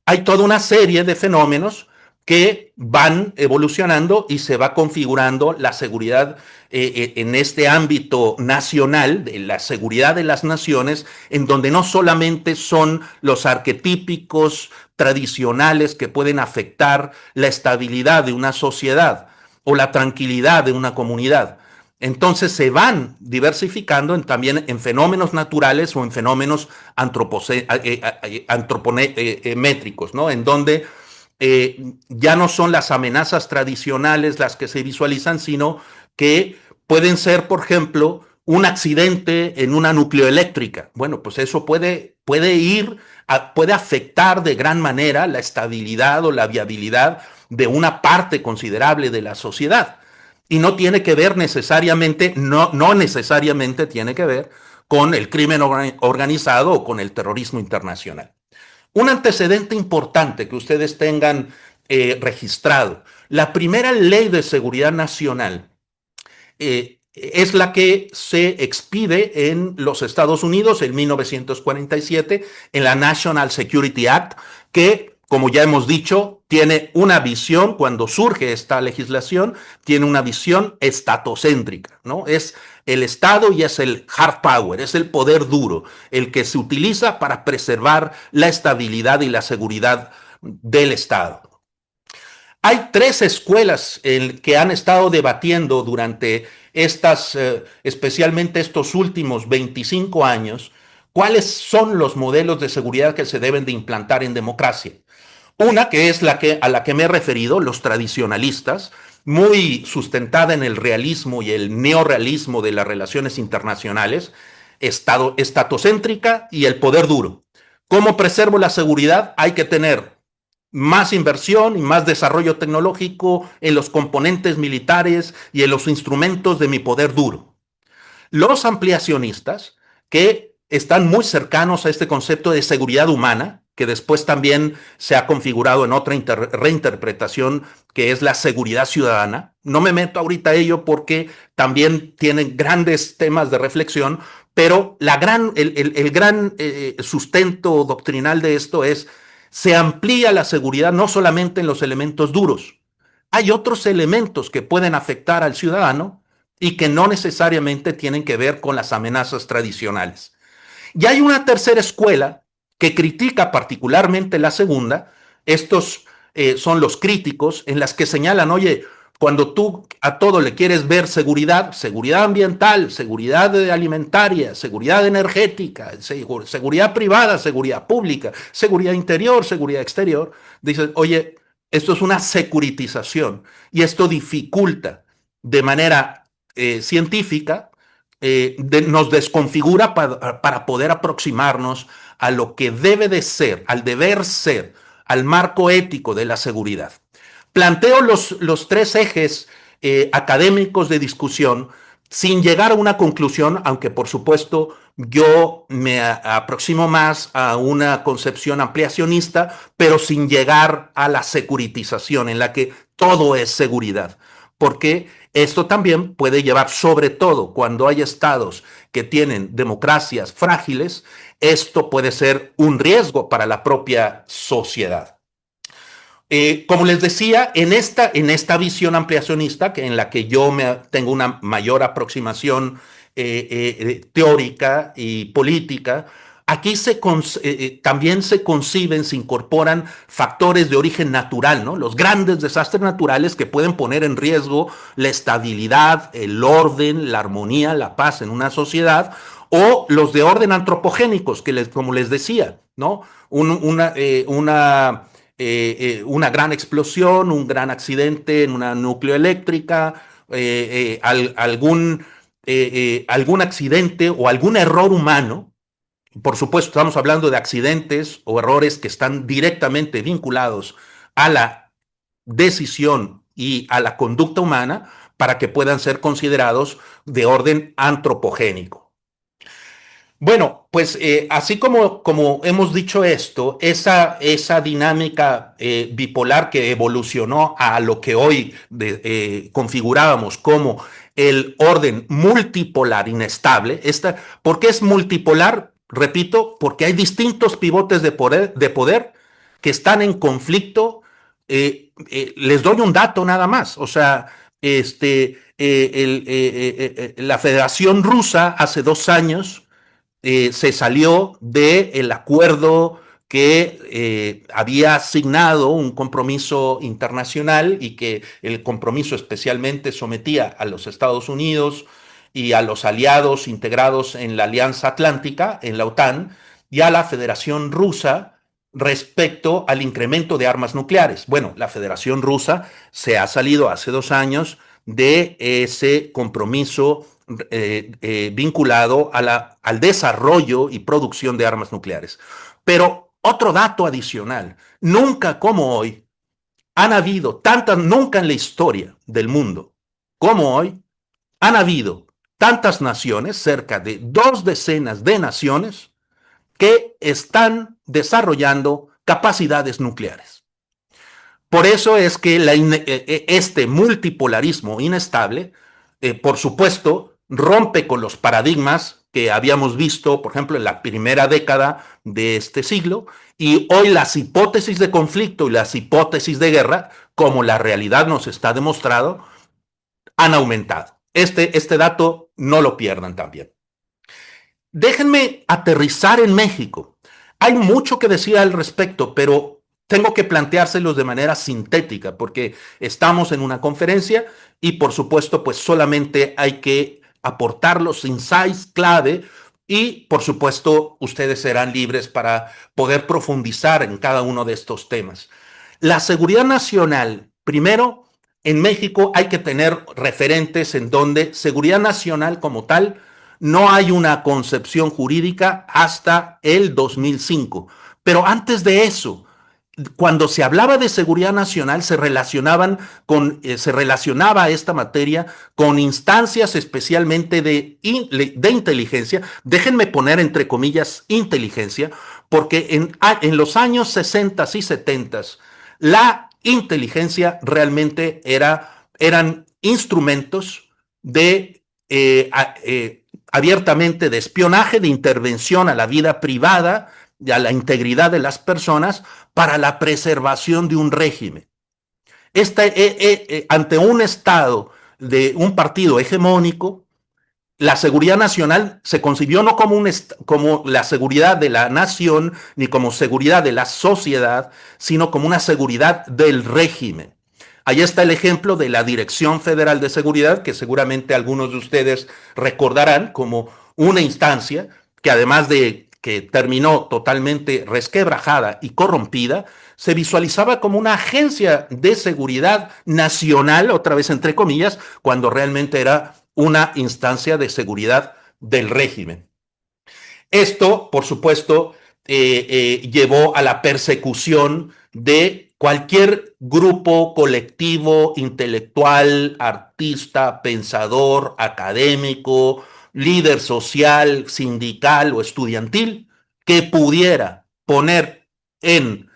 Hay toda una serie de fenómenos que van evolucionando y se va configurando la seguridad en este ámbito nacional, de la seguridad de las naciones, en donde no solamente son los arquetípicos tradicionales que pueden afectar la estabilidad de una sociedad o la tranquilidad de una comunidad. Entonces se van diversificando también en fenómenos naturales o en fenómenos antropométricos, ¿no? En donde ya no son las amenazas tradicionales las que se visualizan, sino que pueden ser, por ejemplo, un accidente en una nucleoeléctrica. Bueno, pues eso puede afectar de gran manera la estabilidad o la viabilidad de una parte considerable de la sociedad. Y no tiene que ver necesariamente, no necesariamente tiene que ver con el crimen organizado o con el terrorismo internacional. Un antecedente importante que ustedes tengan registrado: la primera ley de seguridad nacional es la que se expide en los Estados Unidos en 1947, en la National Security Act, que, como ya hemos dicho, tiene una visión, cuando surge esta legislación, tiene una visión estatocéntrica, ¿no? Es el Estado y es el hard power, es el poder duro, el que se utiliza para preservar la estabilidad y la seguridad del Estado. Hay tres escuelas que han estado debatiendo durante especialmente estos últimos 25 años, cuáles son los modelos de seguridad que se deben de implantar en democracia. Una que es a la que me he referido, los tradicionalistas, muy sustentada en el realismo y el neorrealismo de las relaciones internacionales, estatocéntrica y el poder duro. ¿Cómo preservo la seguridad? Hay que tener más inversión y más desarrollo tecnológico en los componentes militares y en los instrumentos de mi poder duro. Los ampliacionistas, que están muy cercanos a este concepto de seguridad humana, que después también se ha configurado en otra reinterpretación, que es la seguridad ciudadana. No me meto ahorita a ello porque también tienen grandes temas de reflexión, pero el gran sustento doctrinal de esto es: se amplía la seguridad no solamente en los elementos duros. Hay otros elementos que pueden afectar al ciudadano y que no necesariamente tienen que ver con las amenazas tradicionales. Y hay una tercera escuela que critica particularmente la segunda, estos son los críticos, en las que señalan, oye, cuando tú a todo le quieres ver seguridad, seguridad ambiental, seguridad alimentaria, seguridad energética, seguridad privada, seguridad pública, seguridad interior, seguridad exterior, dices, oye, esto es una securitización y esto dificulta de manera científica, nos desconfigura para poder aproximarnos a lo que debe de ser, al deber ser, al marco ético de la seguridad. Planteo los tres ejes académicos de discusión sin llegar a una conclusión, aunque por supuesto yo me aproximo más a una concepción ampliacionista, pero sin llegar a la securitización en la que todo es seguridad. Porque esto también puede llevar, sobre todo cuando hay estados que tienen democracias frágiles, esto puede ser un riesgo para la propia sociedad. Como les decía, en esta visión ampliacionista, en la que yo tengo una mayor aproximación teórica y política, aquí también se conciben, se incorporan factores de origen natural, ¿no? Los grandes desastres naturales que pueden poner en riesgo la estabilidad, el orden, la armonía, la paz en una sociedad, o los de orden antropogénicos, como les decía, ¿no? Una gran explosión, un gran accidente en una núcleo eléctrica, algún accidente o algún error humano. Por supuesto, estamos hablando de accidentes o errores que están directamente vinculados a la decisión y a la conducta humana para que puedan ser considerados de orden antropogénico. Bueno, pues así como hemos dicho esto, esa dinámica bipolar que evolucionó a lo que hoy configurábamos como el orden multipolar inestable, ¿por qué es multipolar? Repito, porque hay distintos pivotes de poder que están en conflicto. Les doy un dato nada más, o sea, la Federación Rusa hace 2 años se salió del acuerdo que había asignado un compromiso internacional y que el compromiso especialmente sometía a los Estados Unidos y a los aliados integrados en la Alianza Atlántica, en la OTAN, y a la Federación Rusa respecto al incremento de armas nucleares. Bueno, la Federación Rusa se ha salido hace 2 años de ese compromiso vinculado al desarrollo y producción de armas nucleares. Pero otro dato adicional, nunca como hoy han habido nunca en la historia del mundo como hoy, han habido tantas naciones, cerca de 2 decenas de naciones, que están desarrollando capacidades nucleares. Por eso es que este multipolarismo inestable, por supuesto, rompe con los paradigmas que habíamos visto, por ejemplo, en la primera década de este siglo, y hoy las hipótesis de conflicto y las hipótesis de guerra, como la realidad nos está demostrando, han aumentado. Este dato no lo pierdan también. Déjenme aterrizar en México. Hay mucho que decir al respecto, pero tengo que planteárselos de manera sintética porque estamos en una conferencia y por supuesto pues solamente hay que aportar los insights clave y por supuesto ustedes serán libres para poder profundizar en cada uno de estos temas. La seguridad nacional, primero, en México hay que tener referentes en donde seguridad nacional como tal no hay una concepción jurídica hasta el 2005. Pero antes de eso, cuando se hablaba de seguridad nacional, se relacionaba esta materia con instancias especialmente de inteligencia. Déjenme poner entre comillas inteligencia, porque en los años 60 y 70 la inteligencia realmente eran instrumentos de abiertamente de espionaje, de intervención a la vida privada y a la integridad de las personas para la preservación de un régimen. Ante un Estado de un partido hegemónico, la seguridad nacional se concibió no como, como la seguridad de la nación ni como seguridad de la sociedad, sino como una seguridad del régimen. Ahí está el ejemplo de la Dirección Federal de Seguridad, que seguramente algunos de ustedes recordarán como una instancia que, además de que terminó totalmente resquebrajada y corrompida, se visualizaba como una agencia de seguridad nacional, otra vez entre comillas, cuando realmente era una instancia de seguridad del régimen. Esto, por supuesto, llevó a la persecución de cualquier grupo colectivo, intelectual, artista, pensador, académico, líder social, sindical o estudiantil que pudiera poner en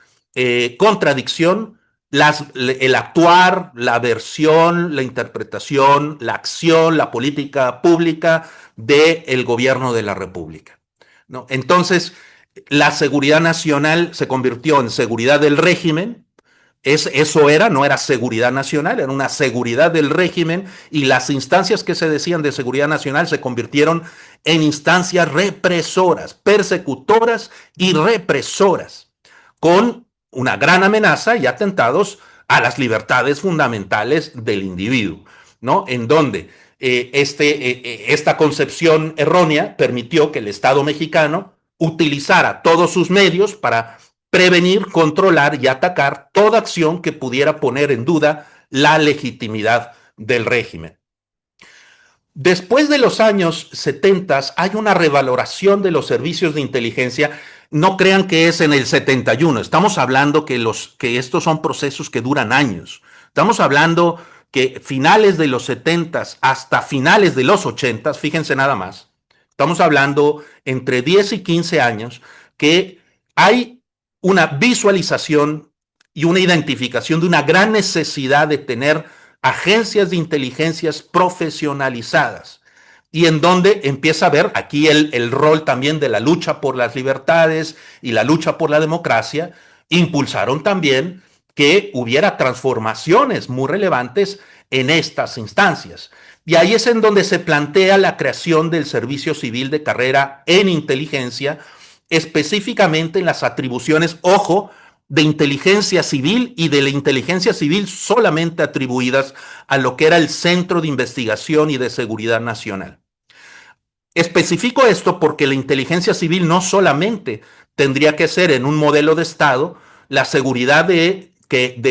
contradicción el actuar, la versión, la interpretación, la acción, la política pública del gobierno de la República, ¿no? Entonces, la seguridad nacional se convirtió en seguridad del régimen. Eso era, no era seguridad nacional, era una seguridad del régimen, y las instancias que se decían de seguridad nacional se convirtieron en instancias represoras, persecutoras y represoras, con una gran amenaza y atentados a las libertades fundamentales del individuo, ¿no? En donde esta concepción errónea permitió que el Estado mexicano utilizara todos sus medios para prevenir, controlar y atacar toda acción que pudiera poner en duda la legitimidad del régimen. Después de los años 70 hay una revaloración de los servicios de inteligencia. No crean que es en el 71. Estamos hablando que estos son procesos que duran años. Estamos hablando que finales de los 70 hasta finales de los 80, fíjense nada más, estamos hablando entre 10 y 15 años, que hay una visualización y una identificación de una gran necesidad de tener agencias de inteligencias profesionalizadas, y en donde empieza a ver aquí el rol también de la lucha por las libertades y la lucha por la democracia. Impulsaron también que hubiera transformaciones muy relevantes en estas instancias. Y ahí es en donde se plantea la creación del Servicio Civil de Carrera en Inteligencia, específicamente en las atribuciones, ojo, de inteligencia civil y de la inteligencia civil solamente atribuidas a lo que era el Centro de Investigación y de Seguridad Nacional. Especifico esto porque la inteligencia civil no solamente tendría que ser en un modelo de Estado la seguridad de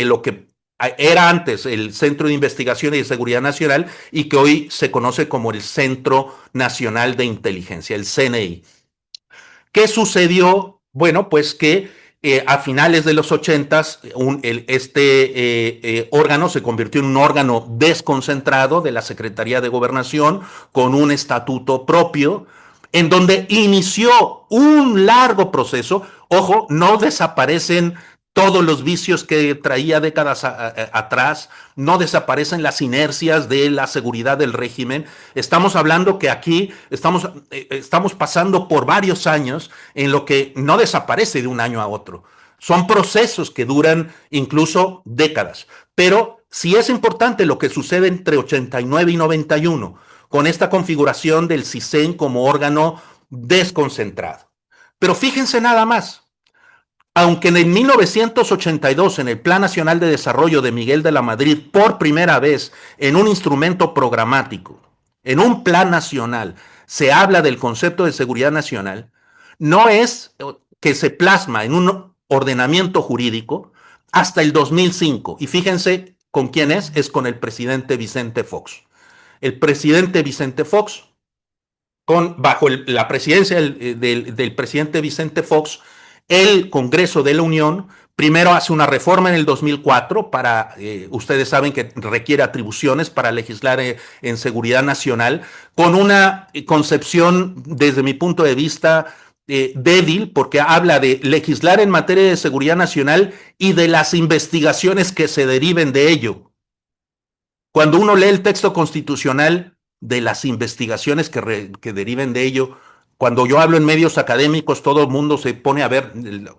lo que era antes el Centro de Investigación y de Seguridad Nacional y que hoy se conoce como el Centro Nacional de Inteligencia, el CNI. ¿Qué sucedió? Bueno, pues que a finales de los 80 este órgano se convirtió en un órgano desconcentrado de la Secretaría de Gobernación con un estatuto propio, en donde inició un largo proceso. Ojo, no desaparecen todos los vicios que traía décadas atrás, no desaparecen las inercias de la seguridad del régimen. Estamos hablando que aquí estamos pasando por varios años en lo que no desaparece de un año a otro. Son procesos que duran incluso décadas. Pero sí es importante lo que sucede entre 89 y 91, con esta configuración del CISEN como órgano desconcentrado. Pero fíjense nada más. Aunque en 1982, en el Plan Nacional de Desarrollo de Miguel de la Madrid, por primera vez en un instrumento programático, en un plan nacional, se habla del concepto de seguridad nacional, no es que se plasma en un ordenamiento jurídico hasta el 2005. Y fíjense con quién es con el presidente Vicente Fox. El presidente Vicente Fox, bajo la presidencia del presidente Vicente Fox, el Congreso de la Unión primero hace una reforma en el 2004 ustedes saben que requiere atribuciones para legislar en seguridad nacional, con una concepción, desde mi punto de vista, débil, porque habla de legislar en materia de seguridad nacional y de las investigaciones que se deriven de ello. Cuando uno lee el texto constitucional, de las investigaciones que deriven de ello, cuando yo hablo en medios académicos, todo el mundo se pone a ver,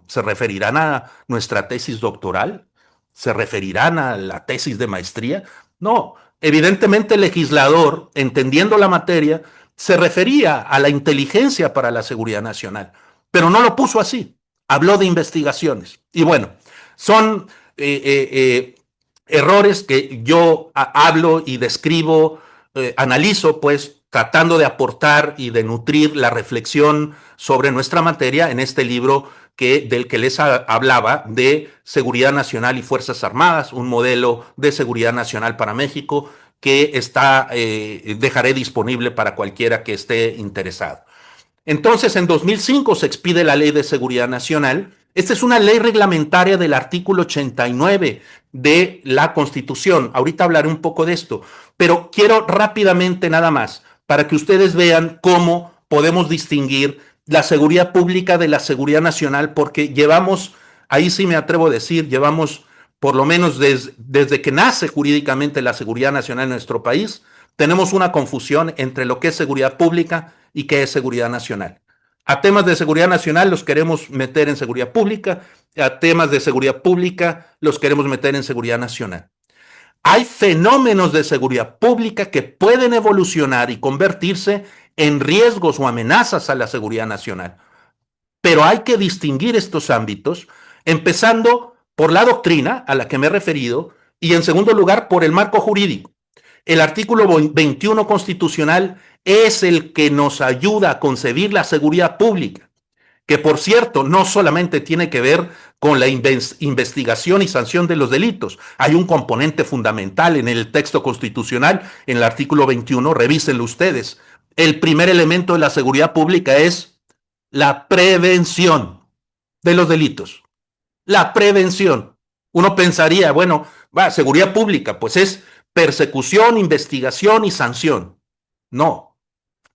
¿se referirán a nuestra tesis doctoral? ¿Se referirán a la tesis de maestría? No, evidentemente el legislador, entendiendo la materia, se refería a la inteligencia para la seguridad nacional, pero no lo puso así. Habló de investigaciones. Y bueno, son errores que yo hablo y describo, analizo, pues, tratando de aportar y de nutrir la reflexión sobre nuestra materia en este libro del que les hablaba, de Seguridad Nacional y Fuerzas Armadas, un modelo de seguridad nacional para México que dejaré disponible para cualquiera que esté interesado. Entonces, en 2005 se expide la Ley de Seguridad Nacional. Esta es una ley reglamentaria del artículo 89 de la Constitución. Ahorita hablaré un poco de esto, pero quiero rápidamente nada más para que ustedes vean cómo podemos distinguir la seguridad pública de la seguridad nacional, porque llevamos, ahí sí me atrevo a decir, llevamos por lo menos desde que nace jurídicamente la seguridad nacional en nuestro país, tenemos una confusión entre lo que es seguridad pública y qué es seguridad nacional. A temas de seguridad nacional los queremos meter en seguridad pública, a temas de seguridad pública los queremos meter en seguridad nacional. Hay fenómenos de seguridad pública que pueden evolucionar y convertirse en riesgos o amenazas a la seguridad nacional. Pero hay que distinguir estos ámbitos, empezando por la doctrina a la que me he referido y en segundo lugar por el marco jurídico. El artículo 21 constitucional es el que nos ayuda a concebir la seguridad pública, que por cierto no solamente tiene que ver con la investigación y sanción de los delitos. Hay un componente fundamental en el texto constitucional, en el artículo 21, revísenlo ustedes. El primer elemento de la seguridad pública es la prevención de los delitos. La prevención. Uno pensaría, bueno, seguridad pública, pues es persecución, investigación y sanción. No.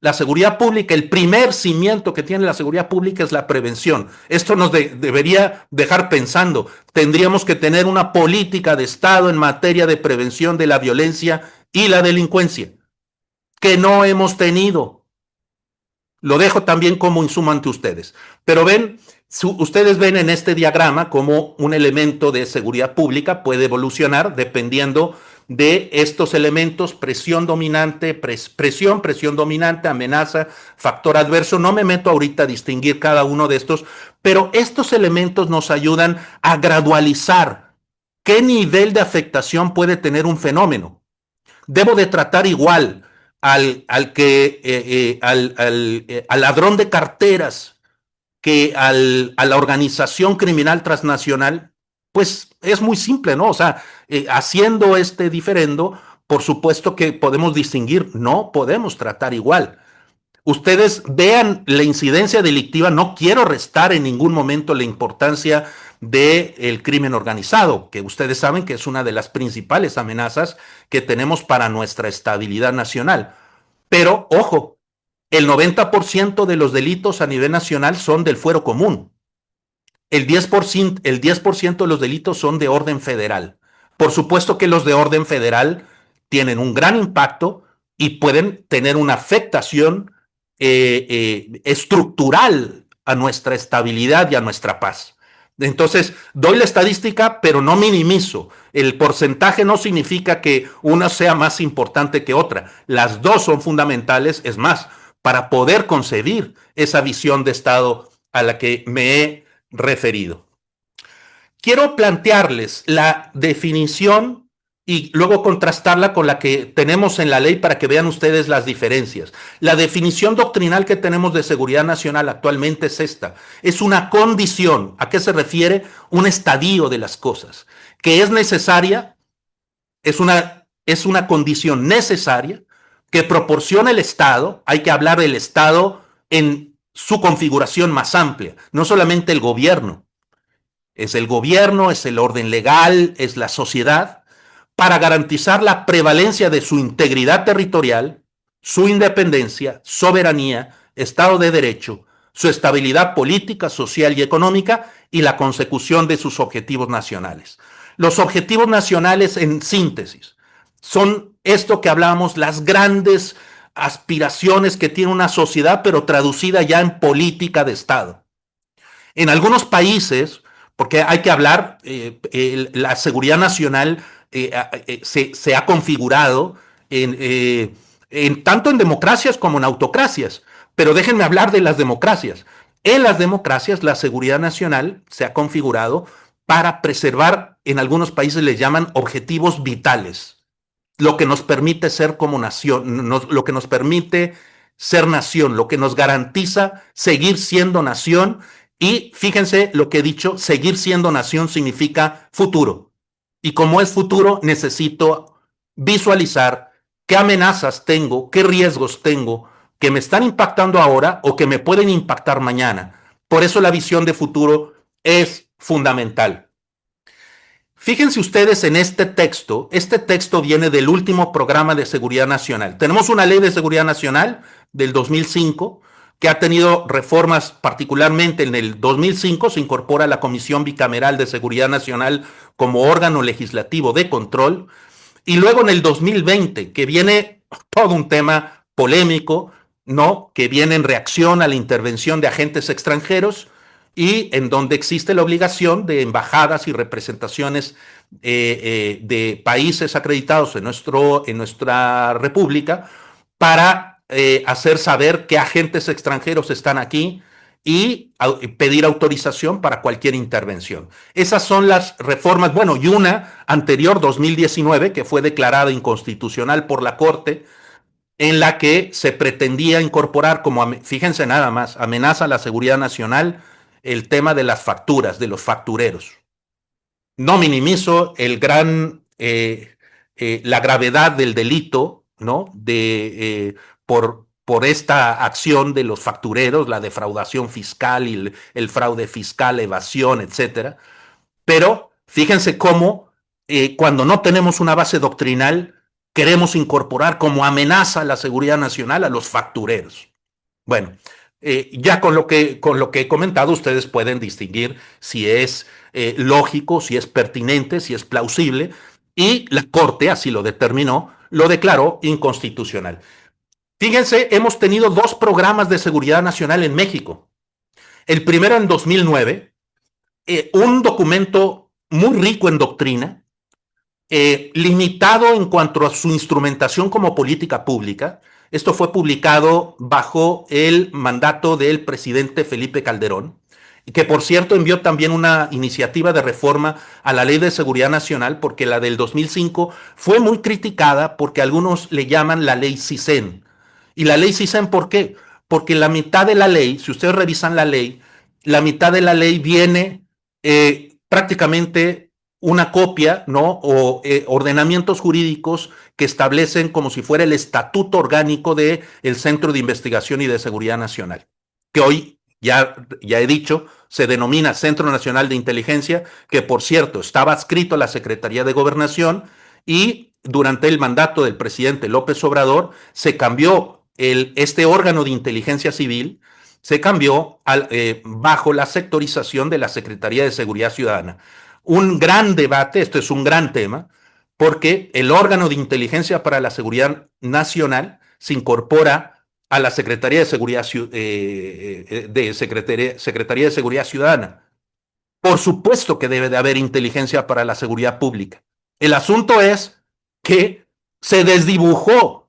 La seguridad pública, el primer cimiento que tiene la seguridad pública es la prevención. Esto nos debería dejar pensando. Tendríamos que tener una política de Estado en materia de prevención de la violencia y la delincuencia, que no hemos tenido. Lo dejo también como insumo ante ustedes. Pero ven, ustedes ven en este diagrama cómo un elemento de seguridad pública puede evolucionar dependiendo de estos elementos: presión dominante, presión dominante, amenaza, factor adverso. No me meto ahorita a distinguir cada uno de estos, pero estos elementos nos ayudan a gradualizar qué nivel de afectación puede tener un fenómeno. Debo de tratar igual al ladrón de carteras que a la organización criminal transnacional. Pues es muy simple, ¿no? O sea, haciendo este diferendo, por supuesto que podemos distinguir, no podemos tratar igual. Ustedes vean la incidencia delictiva, no quiero restar en ningún momento la importancia del crimen organizado, que ustedes saben que es una de las principales amenazas que tenemos para nuestra estabilidad nacional. Pero, ojo, el 90% de los delitos a nivel nacional son del fuero común. El 10% de los delitos son de orden federal. Por supuesto que los de orden federal tienen un gran impacto y pueden tener una afectación estructural a nuestra estabilidad y a nuestra paz. Entonces, doy la estadística, pero no minimizo. El porcentaje no significa que una sea más importante que otra. Las dos son fundamentales, es más, para poder concebir esa visión de Estado a la que me he referido. Quiero plantearles la definición y luego contrastarla con la que tenemos en la ley para que vean ustedes las diferencias. La definición doctrinal que tenemos de seguridad nacional actualmente es esta. Es una condición. ¿A qué se refiere? Un estadio de las cosas. Que es necesaria, es una condición necesaria que proporciona el Estado. Hay que hablar del Estado en su configuración más amplia, no solamente el gobierno. Es el gobierno, es el orden legal, es la sociedad, para garantizar la prevalencia de su integridad territorial, su independencia, soberanía, Estado de Derecho, su estabilidad política, social y económica y la consecución de sus objetivos nacionales. Los objetivos nacionales, en síntesis, son esto que hablamos, las grandes aspiraciones que tiene una sociedad, pero traducida ya en política de Estado. En algunos países, porque hay que hablar, la seguridad nacional se ha configurado tanto en democracias como en autocracias. Pero déjenme hablar de las democracias. En las democracias, la seguridad nacional se ha configurado para preservar, en algunos países les llaman objetivos vitales, lo que nos permite ser como nación, lo que nos permite ser nación, lo que nos garantiza seguir siendo nación. Y fíjense lo que he dicho, seguir siendo nación significa futuro. Y como es futuro, necesito visualizar qué amenazas tengo, qué riesgos tengo que me están impactando ahora o que me pueden impactar mañana. Por eso la visión de futuro es fundamental. Fíjense ustedes en este texto viene del último programa de seguridad nacional. Tenemos una ley de seguridad nacional del 2005 que ha tenido reformas, particularmente en el 2005 se incorpora la Comisión Bicameral de Seguridad Nacional como órgano legislativo de control, y luego en el 2020, que viene todo un tema polémico, ¿no? Que viene en reacción a la intervención de agentes extranjeros y en donde existe la obligación de embajadas y representaciones de países acreditados en nuestra república para hacer saber qué agentes extranjeros están aquí y pedir autorización para cualquier intervención. Esas son las reformas, bueno, y una anterior, 2019, que fue declarada inconstitucional por la Corte, en la que se pretendía incorporar como, fíjense nada más, amenaza a la seguridad nacional el tema de las facturas, de los factureros. No minimizo la gravedad del delito, ¿no? Por esta acción de los factureros, la defraudación fiscal y el fraude fiscal, evasión, etcétera. Pero fíjense cómo cuando no tenemos una base doctrinal, queremos incorporar como amenaza a la seguridad nacional a los factureros. Bueno, ya con lo que he comentado, ustedes pueden distinguir si es lógico, si es pertinente, si es plausible, y la Corte así lo determinó, lo declaró inconstitucional. Fíjense, hemos tenido 2 programas de seguridad nacional en México. El primero en 2009, un documento muy rico en doctrina, limitado en cuanto a su instrumentación como política pública. Esto fue publicado bajo el mandato del presidente Felipe Calderón, que por cierto envió también una iniciativa de reforma a la Ley de Seguridad Nacional, porque la del 2005 fue muy criticada porque algunos le llaman la Ley CISEN. ¿Y la Ley CISEN por qué? Porque la mitad de la ley, si ustedes revisan la mitad de la ley viene prácticamente una copia, ¿no? O ordenamientos jurídicos que establecen como si fuera el estatuto orgánico del Centro de Investigación y de Seguridad Nacional, que hoy ya he dicho, se denomina Centro Nacional de Inteligencia, que por cierto estaba adscrito a la Secretaría de Gobernación, y durante el mandato del presidente López Obrador se cambió este órgano de inteligencia civil, se cambió bajo la sectorización de la Secretaría de Seguridad Ciudadana. Un gran debate, esto es un gran tema, porque el órgano de inteligencia para la seguridad nacional se incorpora a la Secretaría de Seguridad, Secretaría de Seguridad Ciudadana. Por supuesto que debe de haber inteligencia para la seguridad pública. El asunto es que se desdibujó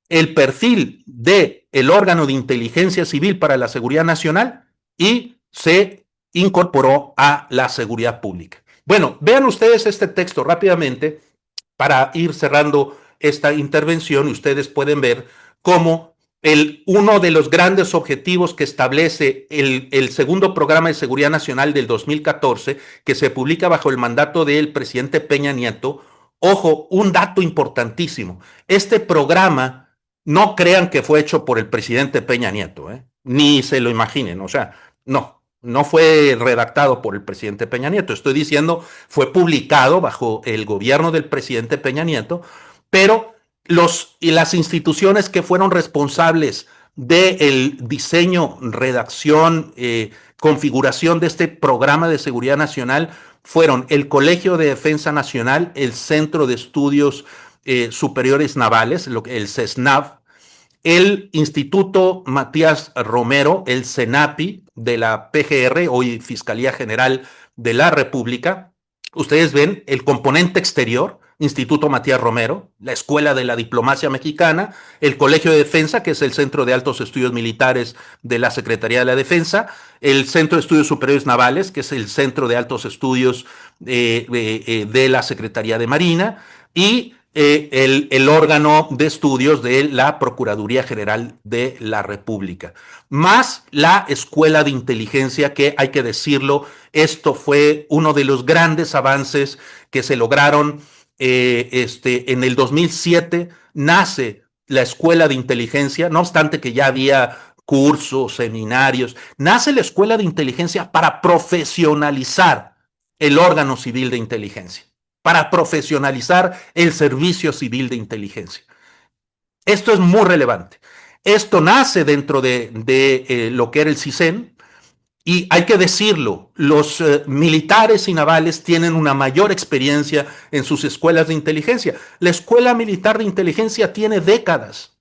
el perfil del órgano de inteligencia civil para la seguridad nacional y se incorporó a la seguridad pública. Bueno, vean ustedes este texto rápidamente para ir cerrando esta intervención, y ustedes pueden ver cómo uno de los grandes objetivos que establece el segundo programa de seguridad nacional del 2014, que se publica bajo el mandato del presidente Peña Nieto. Ojo, un dato importantísimo. Este programa, no crean que fue hecho por el presidente Peña Nieto, ni se lo imaginen, o sea, no fue redactado por el presidente Peña Nieto. Estoy diciendo, fue publicado bajo el gobierno del presidente Peña Nieto, pero las instituciones que fueron responsables del diseño, redacción, configuración de este programa de seguridad nacional fueron el Colegio de Defensa Nacional, el Centro de Estudios Superiores Navales, el CESNAV, el Instituto Matías Romero, el CENAPI de la PGR, hoy Fiscalía General de la República, Ustedes ven el componente exterior, Instituto Matías Romero, la Escuela de la Diplomacia Mexicana, el Colegio de Defensa, que es el Centro de Altos Estudios Militares de la Secretaría de la Defensa, el Centro de Estudios Superiores Navales, que es el Centro de Altos Estudios de la Secretaría de Marina, y el órgano de estudios de la Procuraduría General de la República, más la Escuela de Inteligencia, que hay que decirlo, esto fue uno de los grandes avances que se lograron en el 2007, nace la Escuela de Inteligencia, no obstante que ya había cursos, seminarios, nace la Escuela de Inteligencia para profesionalizar el órgano civil de inteligencia, para profesionalizar el servicio civil de inteligencia. Esto es muy relevante. Esto nace dentro de lo que era el CISEN, y hay que decirlo, los militares y navales tienen una mayor experiencia en sus escuelas de inteligencia. La Escuela Militar de Inteligencia tiene décadas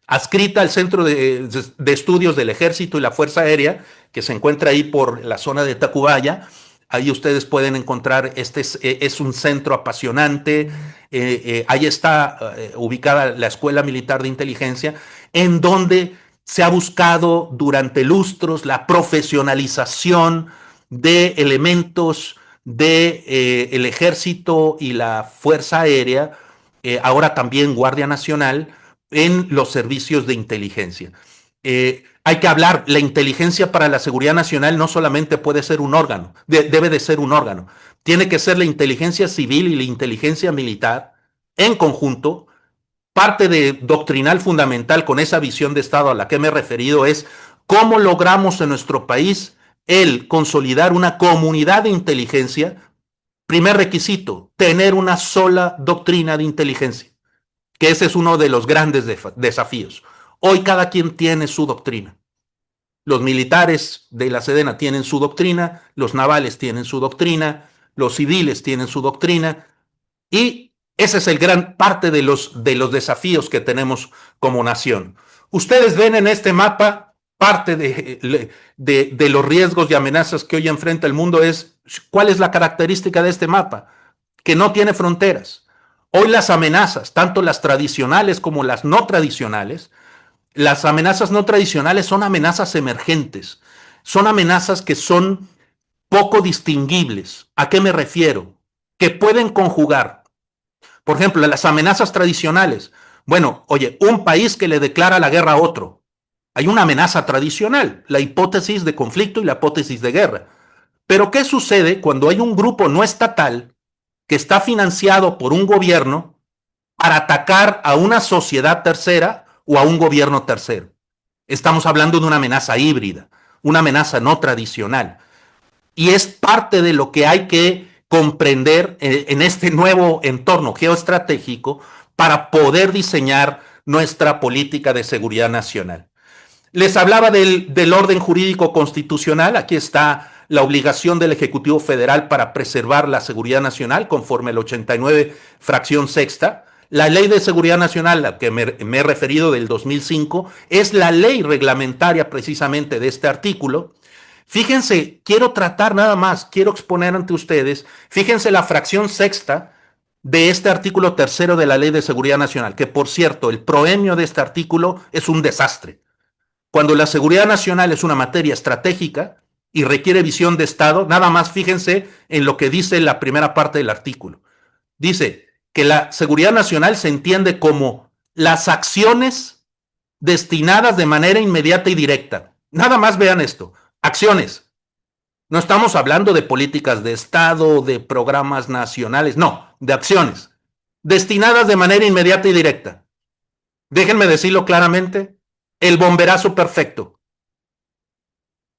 adscrita al Centro de Estudios del Ejército y la Fuerza Aérea, que se encuentra ahí por la zona de Tacubaya. Ahí ustedes pueden encontrar, es un centro apasionante, ahí está ubicada la Escuela Militar de Inteligencia, en donde se ha buscado durante lustros la profesionalización de elementos del Ejército y la Fuerza Aérea, ahora también Guardia Nacional, en los servicios de inteligencia. Hay que hablar, la inteligencia para la seguridad nacional no solamente puede ser un órgano, debe de ser un órgano. Tiene que ser la inteligencia civil y la inteligencia militar en conjunto. Parte de doctrinal fundamental con esa visión de Estado a la que me he referido es cómo logramos en nuestro país el consolidar una comunidad de inteligencia. Primer requisito, tener una sola doctrina de inteligencia, que ese es uno de los grandes desafíos. Hoy cada quien tiene su doctrina. Los militares de la Sedena tienen su doctrina, los navales tienen su doctrina, los civiles tienen su doctrina, y ese es el gran parte de los desafíos que tenemos como nación. Ustedes ven en este mapa parte de los riesgos y amenazas que hoy enfrenta el mundo. ¿Cuál es la característica de este mapa? Que no tiene fronteras. Hoy las amenazas, tanto las tradicionales como las no tradicionales, las amenazas no tradicionales son amenazas emergentes, son amenazas que son poco distinguibles. ¿A qué me refiero? Que pueden conjugar, por ejemplo, las amenazas tradicionales. Bueno, oye, un país que le declara la guerra a otro. Hay una amenaza tradicional, la hipótesis de conflicto y la hipótesis de guerra. Pero ¿qué sucede cuando hay un grupo no estatal que está financiado por un gobierno para atacar a una sociedad tercera o a un gobierno tercero? Estamos hablando de una amenaza híbrida, una amenaza no tradicional. Y es parte de lo que hay que comprender en este nuevo entorno geoestratégico para poder diseñar nuestra política de seguridad nacional. Les hablaba del orden jurídico constitucional. Aquí está la obligación del Ejecutivo Federal para preservar la seguridad nacional conforme al 89, fracción sexta. La Ley de Seguridad Nacional, a la que me he referido, del 2005, es la ley reglamentaria precisamente de este artículo. Fíjense, quiero tratar nada más, quiero exponer ante ustedes, fíjense la fracción sexta de este artículo tercero de la Ley de Seguridad Nacional, que por cierto, el proemio de este artículo es un desastre. Cuando la seguridad nacional es una materia estratégica y requiere visión de Estado, nada más fíjense en lo que dice la primera parte del artículo. Dice que la seguridad nacional se entiende como las acciones destinadas de manera inmediata y directa. Nada más vean esto, acciones. No estamos hablando de políticas de Estado, de programas nacionales, no, de acciones destinadas de manera inmediata y directa. Déjenme decirlo claramente, el bomberazo perfecto.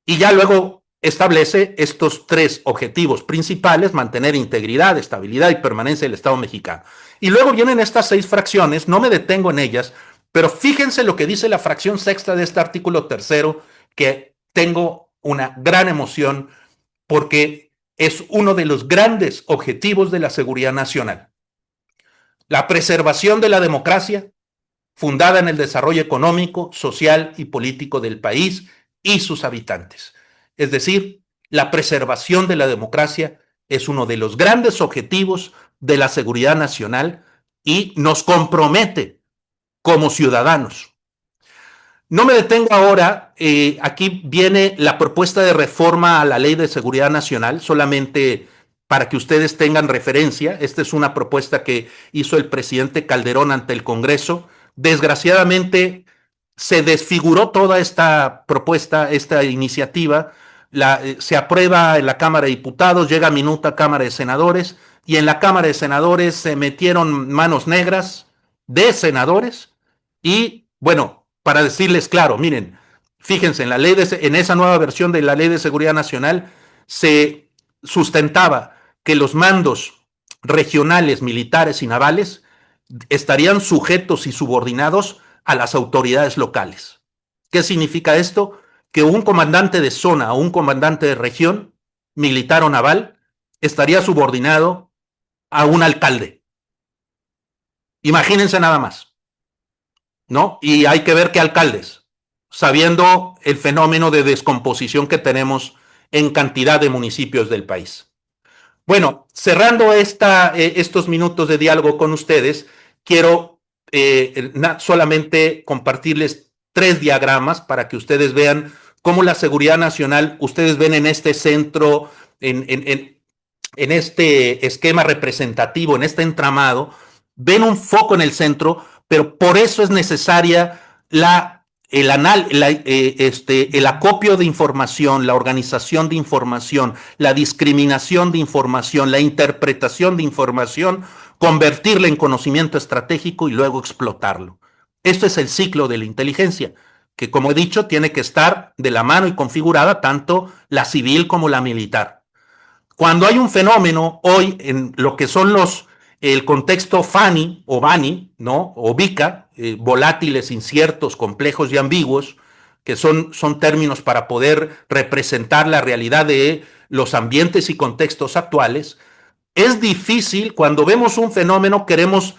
Y ya luego establece estos tres objetivos principales: mantener integridad, estabilidad y permanencia del Estado mexicano. Y luego vienen estas 6 fracciones, no me detengo en ellas, pero fíjense lo que dice la fracción sexta de este artículo tercero, que tengo una gran emoción porque es uno de los grandes objetivos de la seguridad nacional. La preservación de la democracia, fundada en el desarrollo económico, social y político del país y sus habitantes. Es decir, la preservación de la democracia es uno de los grandes objetivos de la seguridad nacional y nos compromete como ciudadanos. No me detengo ahora, aquí viene la propuesta de reforma a la Ley de Seguridad Nacional, solamente para que ustedes tengan referencia. Esta es una propuesta que hizo el presidente Calderón ante el Congreso. Desgraciadamente se desfiguró toda esta propuesta, esta iniciativa, se aprueba en la Cámara de Diputados, llega minuta a Cámara de Senadores, y en la Cámara de Senadores se metieron manos negras de senadores y, bueno, para decirles claro, miren, fíjense, en esa nueva versión de la Ley de Seguridad Nacional se sustentaba que los mandos regionales, militares y navales estarían sujetos y subordinados a las autoridades locales. ¿Qué significa esto? Que un comandante de zona o un comandante de región, militar o naval, estaría subordinado a un alcalde. Imagínense nada más, ¿no? Y hay que ver qué alcaldes, sabiendo el fenómeno de descomposición que tenemos en cantidad de municipios del país. Bueno, cerrando estos minutos de diálogo con ustedes, quiero solamente compartirles 3 diagramas para que ustedes vean cómo la seguridad nacional, ustedes ven en este centro, en este esquema representativo, en este entramado, ven un foco en el centro, pero por eso es necesaria el acopio de información, la organización de información, la discriminación de información, la interpretación de información, convertirla en conocimiento estratégico y luego explotarlo. Esto es el ciclo de la inteligencia, que como he dicho, tiene que estar de la mano y configurada tanto la civil como la militar. Cuando hay un fenómeno hoy en lo que son el contexto FANI o BANI, ¿no? O VICA, volátiles, inciertos, complejos y ambiguos, que son términos para poder representar la realidad de los ambientes y contextos actuales, es difícil cuando vemos un fenómeno, queremos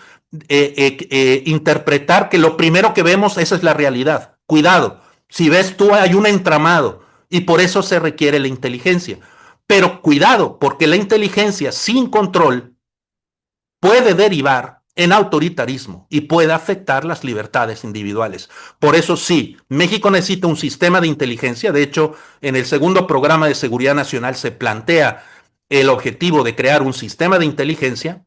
interpretar que lo primero que vemos, esa es la realidad. Cuidado, si ves tú hay un entramado y por eso se requiere la inteligencia. Pero cuidado, porque la inteligencia sin control puede derivar en autoritarismo y puede afectar las libertades individuales. Por eso sí, México necesita un sistema de inteligencia. De hecho, en el segundo programa de seguridad nacional se plantea el objetivo de crear un sistema de inteligencia.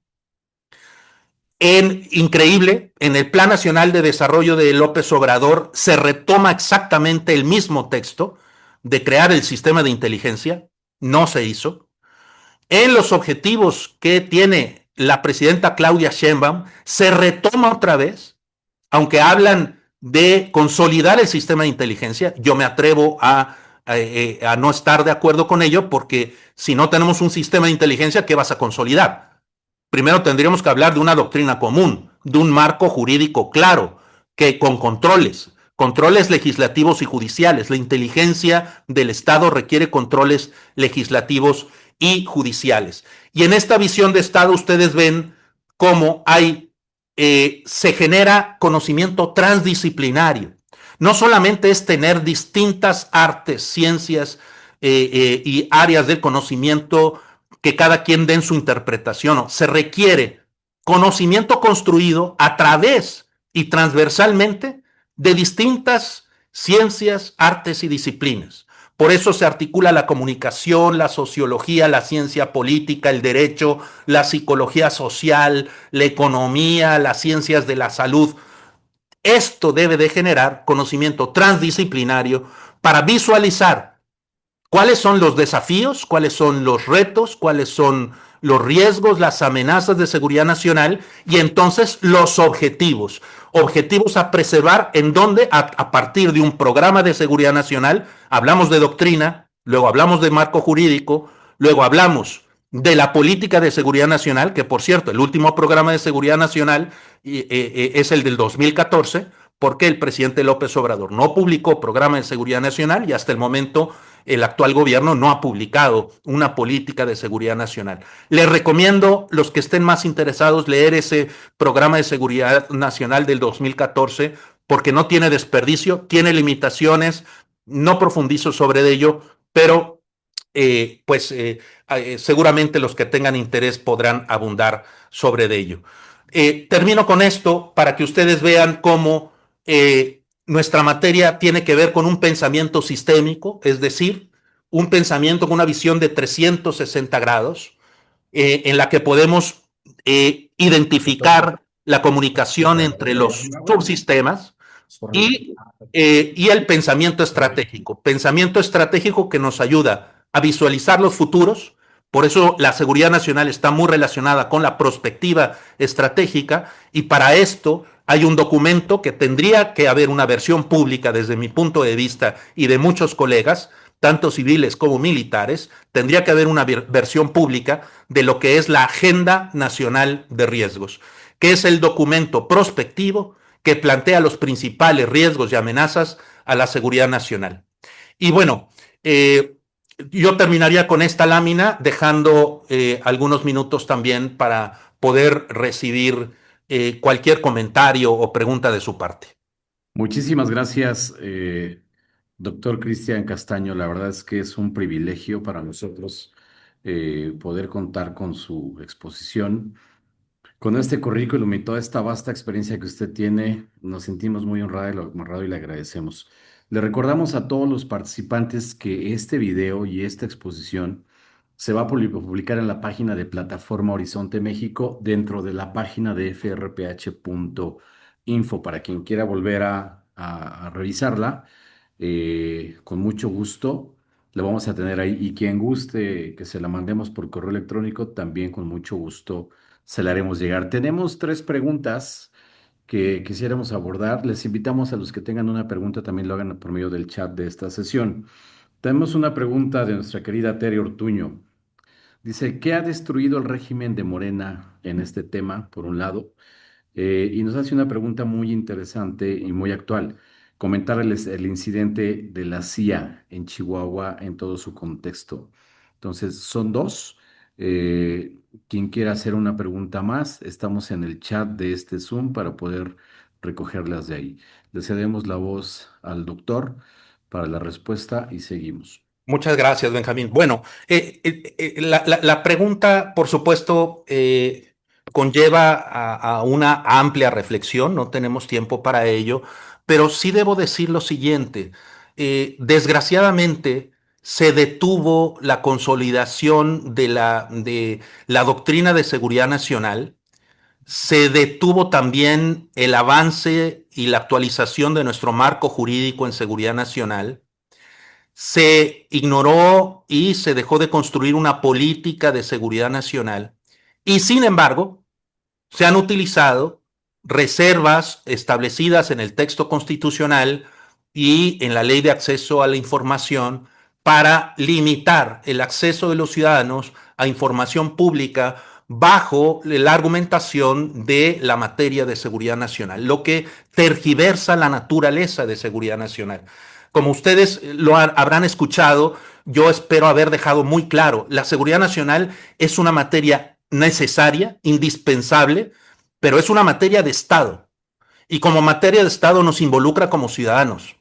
Increíble, en el Plan Nacional de Desarrollo de López Obrador se retoma exactamente el mismo texto de crear el sistema de inteligencia. No se hizo. En los objetivos que tiene la presidenta Claudia Sheinbaum, se retoma otra vez, aunque hablan de consolidar el sistema de inteligencia. Yo me atrevo a no estar de acuerdo con ello, porque si no tenemos un sistema de inteligencia, ¿qué vas a consolidar? Primero tendríamos que hablar de una doctrina común, de un marco jurídico claro, que con controles legislativos y judiciales. La inteligencia del Estado requiere controles legislativos y judiciales. Y en esta visión de Estado ustedes ven cómo se genera conocimiento transdisciplinario. No solamente es tener distintas artes, ciencias y áreas del conocimiento que cada quien den su interpretación, no, se requiere conocimiento construido a través y transversalmente de distintas ciencias, artes y disciplinas. Por eso se articula la comunicación, la sociología, la ciencia política, el derecho, la psicología social, la economía, las ciencias de la salud. Esto debe de generar conocimiento transdisciplinario para visualizar cuáles son los desafíos, cuáles son los retos, cuáles son los riesgos, las amenazas de seguridad nacional y entonces los objetivos. Objetivos a preservar en donde a partir de un programa de seguridad nacional hablamos de doctrina, luego hablamos de marco jurídico, luego hablamos de la política de seguridad nacional, que por cierto, el último programa de seguridad nacional es el del 2014, porque el presidente López Obrador no publicó programa de seguridad nacional y hasta el momento el actual gobierno no ha publicado una política de seguridad nacional. Les recomiendo, los que estén más interesados, leer ese programa de seguridad nacional del 2014, porque no tiene desperdicio, tiene limitaciones, no profundizo sobre ello, pero seguramente los que tengan interés podrán abundar sobre ello. Termino con esto para que ustedes vean cómo nuestra materia tiene que ver con un pensamiento sistémico, es decir, un pensamiento con una visión de 360 grados, en la que podemos identificar la comunicación entre los subsistemas y, y el pensamiento estratégico que nos ayuda a visualizar los futuros. Por eso la seguridad nacional está muy relacionada con la prospectiva estratégica, y para esto hay un documento que tendría que haber una versión pública desde mi punto de vista y de muchos colegas, tanto civiles como militares. Tendría que haber una versión pública de lo que es la Agenda Nacional de Riesgos, que es el documento prospectivo que plantea los principales riesgos y amenazas a la seguridad nacional. Y bueno, yo terminaría con esta lámina, dejando algunos minutos también para poder recibir cualquier comentario o pregunta de su parte. Muchísimas gracias, doctor Cristian Castaño. La verdad es que es un privilegio para nosotros poder contar con su exposición. Con este currículum y toda esta vasta experiencia que usted tiene, nos sentimos muy honrados y le agradecemos. Le recordamos a todos los participantes que este video y esta exposición se va a publicar en la página de Plataforma Horizonte México, dentro de la página de frph.info, para quien quiera volver a revisarla. Con mucho gusto la vamos a tener ahí, y quien guste que se la mandemos por correo electrónico, también con mucho gusto se la haremos llegar. Tenemos 3 preguntas que quisiéramos abordar. Les invitamos a los que tengan una pregunta también lo hagan por medio del chat de esta sesión. Tenemos una pregunta de nuestra querida Tere Ortuño. Dice, ¿qué ha destruido el régimen de Morena en este tema, por un lado? Y nos hace una pregunta muy interesante y muy actual. Comentarles el incidente de la CIA en Chihuahua en todo su contexto. Entonces, son dos. Quien quiera hacer una pregunta más, estamos en el chat de este Zoom para poder recogerlas de ahí. Le cedemos la voz al doctor para la respuesta y seguimos. Muchas gracias, Benjamín. Bueno, la pregunta, por supuesto, conlleva a una amplia reflexión. No tenemos tiempo para ello, pero sí debo decir lo siguiente. Desgraciadamente, se detuvo la consolidación de la doctrina de seguridad nacional. Se detuvo también el avance y la actualización de nuestro marco jurídico en seguridad nacional. Se ignoró y se dejó de construir una política de seguridad nacional, y sin embargo se han utilizado reservas establecidas en el texto constitucional y en la Ley de Acceso a la Información para limitar el acceso de los ciudadanos a información pública bajo la argumentación de la materia de seguridad nacional, lo que tergiversa la naturaleza de seguridad nacional. Como ustedes habrán escuchado, yo espero haber dejado muy claro, la seguridad nacional es una materia necesaria, indispensable, pero es una materia de Estado. Y como materia de Estado nos involucra como ciudadanos.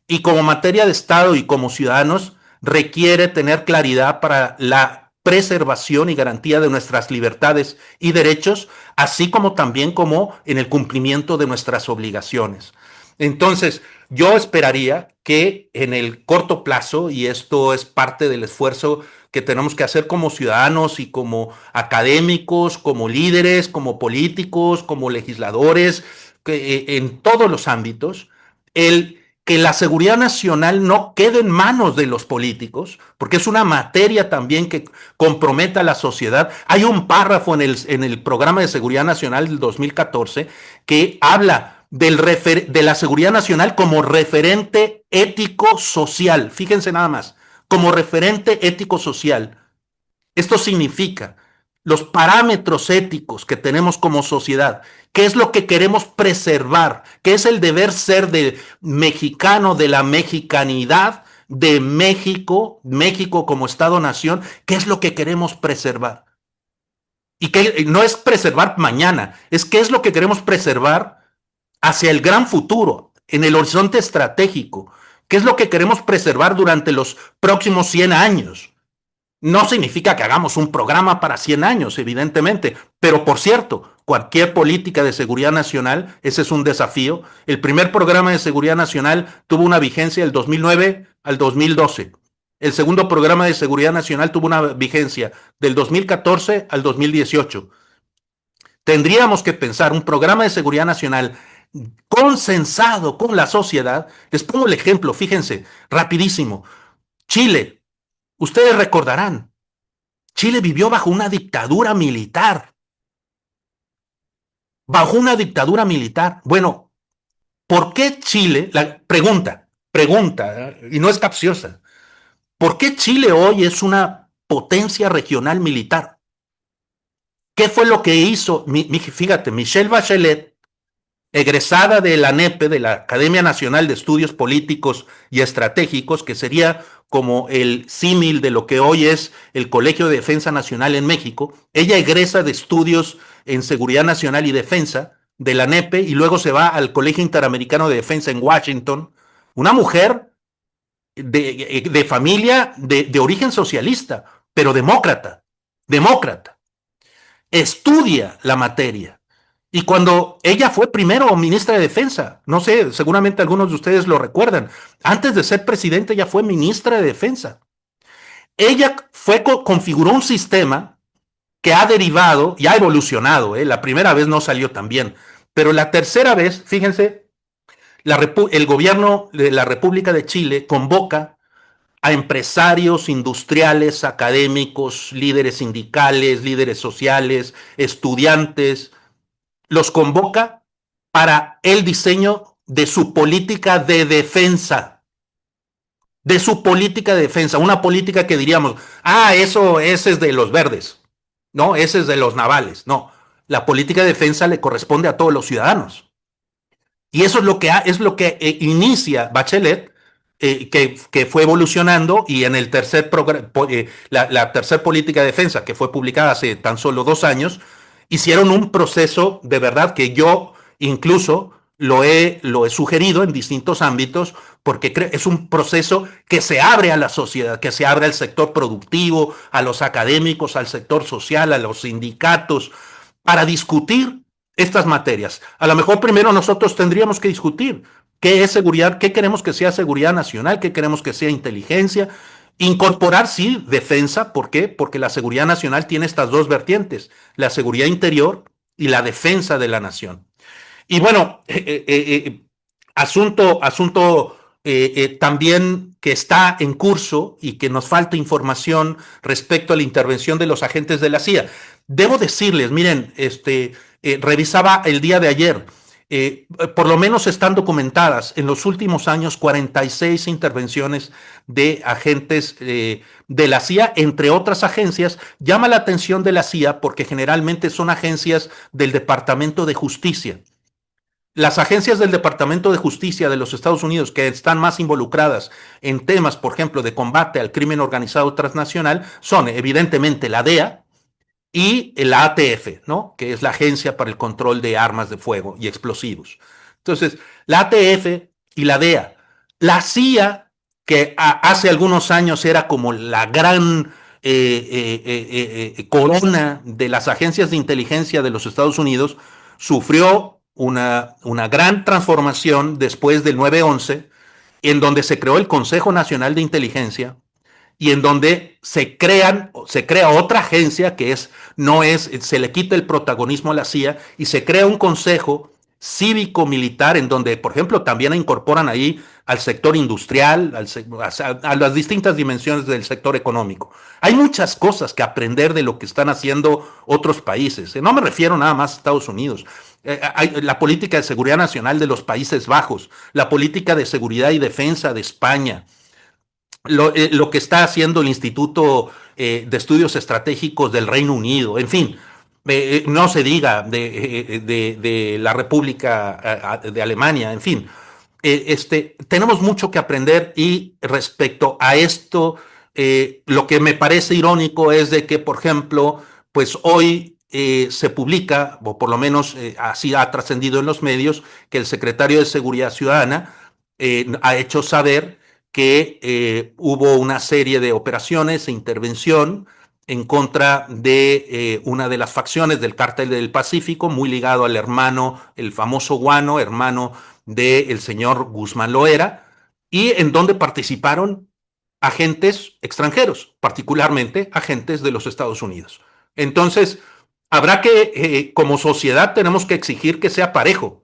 Y como materia de Estado y como ciudadanos requiere tener claridad para la preservación y garantía de nuestras libertades y derechos, así como también como en el cumplimiento de nuestras obligaciones. Entonces, yo esperaría que en el corto plazo, y esto es parte del esfuerzo que tenemos que hacer como ciudadanos y como académicos, como líderes, como políticos, como legisladores, en todos los ámbitos, que la seguridad nacional no quede en manos de los políticos, porque es una materia también que compromete a la sociedad. Hay un párrafo en el programa de seguridad nacional del 2014 que habla de la seguridad nacional como referente ético-social. Fíjense nada más, como referente ético-social. Esto significa los parámetros éticos que tenemos como sociedad, qué es lo que queremos preservar, qué es el deber ser del mexicano, de la mexicanidad, de México, México como Estado-nación, qué es lo que queremos preservar. Y que no es preservar mañana, es qué es lo que queremos preservar hacia el gran futuro, en el horizonte estratégico. ¿Qué es lo que queremos preservar durante los próximos 100 años? No significa que hagamos un programa para 100 años, evidentemente, pero por cierto, cualquier política de seguridad nacional, ese es un desafío. El primer programa de seguridad nacional tuvo una vigencia del 2009 al 2012. El segundo programa de seguridad nacional tuvo una vigencia del 2014 al 2018. Tendríamos que pensar un programa de seguridad nacional consensado con la sociedad. Les pongo el ejemplo, fíjense, rapidísimo. Chile, ustedes recordarán, Chile vivió bajo una dictadura militar. Bajo una dictadura militar. Bueno, ¿por qué Chile? La pregunta, y no es capciosa. ¿Por qué Chile hoy es una potencia regional militar? ¿Qué fue lo que hizo? Fíjate, Michelle Bachelet, egresada de la ANEPE, de la Academia Nacional de Estudios Políticos y Estratégicos, que sería como el símil de lo que hoy es el Colegio de Defensa Nacional en México. Ella egresa de estudios en Seguridad Nacional y Defensa de la ANEPE y luego se va al Colegio Interamericano de Defensa en Washington. Una mujer de familia de origen socialista, pero demócrata. Estudia la materia. Y cuando ella fue primero ministra de Defensa, no sé, seguramente algunos de ustedes lo recuerdan, antes de ser presidente ella fue ministra de Defensa. Ella configuró un sistema que ha derivado y ha evolucionado. La primera vez no salió tan bien, pero la tercera vez, fíjense, el gobierno de la República de Chile convoca a empresarios, industriales, académicos, líderes sindicales, líderes sociales, estudiantes, los convoca para el diseño de su política de defensa. De su política de defensa. Una política que diríamos, ese es de los verdes. No, ese es de los navales. No, la política de defensa le corresponde a todos los ciudadanos. Y eso es lo que inicia Bachelet, que fue evolucionando y en el la tercer política de defensa, que fue publicada hace tan solo 2 años, hicieron un proceso de verdad que yo incluso lo he sugerido en distintos ámbitos, porque es un proceso que se abre a la sociedad, que se abre al sector productivo, a los académicos, al sector social, a los sindicatos, para discutir estas materias. A lo mejor primero nosotros tendríamos que discutir qué es seguridad, qué queremos que sea seguridad nacional, qué queremos que sea inteligencia, incorporar, sí, defensa. ¿Por qué? Porque la seguridad nacional tiene estas dos vertientes, la seguridad interior y la defensa de la nación. Y bueno, asunto también que está en curso y que nos falta información respecto a la intervención de los agentes de la CIA. Debo decirles, miren, revisaba el día de ayer, por lo menos están documentadas en los últimos años 46 intervenciones de agentes de la CIA, entre otras agencias. Llama la atención de la CIA porque generalmente son agencias del Departamento de Justicia. Las agencias del Departamento de Justicia de los Estados Unidos que están más involucradas en temas, por ejemplo, de combate al crimen organizado transnacional son evidentemente la DEA y la ATF, ¿no? Que es la Agencia para el Control de Armas de Fuego y Explosivos. Entonces, la ATF y la DEA. La CIA, que hace algunos años era como la gran corona de las agencias de inteligencia de los Estados Unidos, sufrió una gran transformación después del 9/11, en donde se creó el Consejo Nacional de Inteligencia y en donde se crea otra agencia que se le quita el protagonismo a la CIA y se crea un consejo cívico-militar en donde, por ejemplo, también incorporan ahí al sector industrial, a las distintas dimensiones del sector económico. Hay muchas cosas que aprender de lo que están haciendo otros países. No me refiero nada más a Estados Unidos. La política de seguridad nacional de los Países Bajos, la política de seguridad y defensa de España, lo que está haciendo el Instituto de Estudios Estratégicos del Reino Unido, en fin, no se diga de la República de Alemania, en fin. Tenemos mucho que aprender y respecto a esto, lo que me parece irónico es de que, por ejemplo, pues hoy se publica, o por lo menos así ha trascendido en los medios, que el secretario de Seguridad Ciudadana ha hecho saber que hubo una serie de operaciones e intervención en contra de una de las facciones del Cártel del Pacífico, muy ligado al hermano, el famoso Guano, hermano del señor Guzmán Loera, y en donde participaron agentes extranjeros, particularmente agentes de los Estados Unidos. Entonces, habrá que, como sociedad, tenemos que exigir que sea parejo,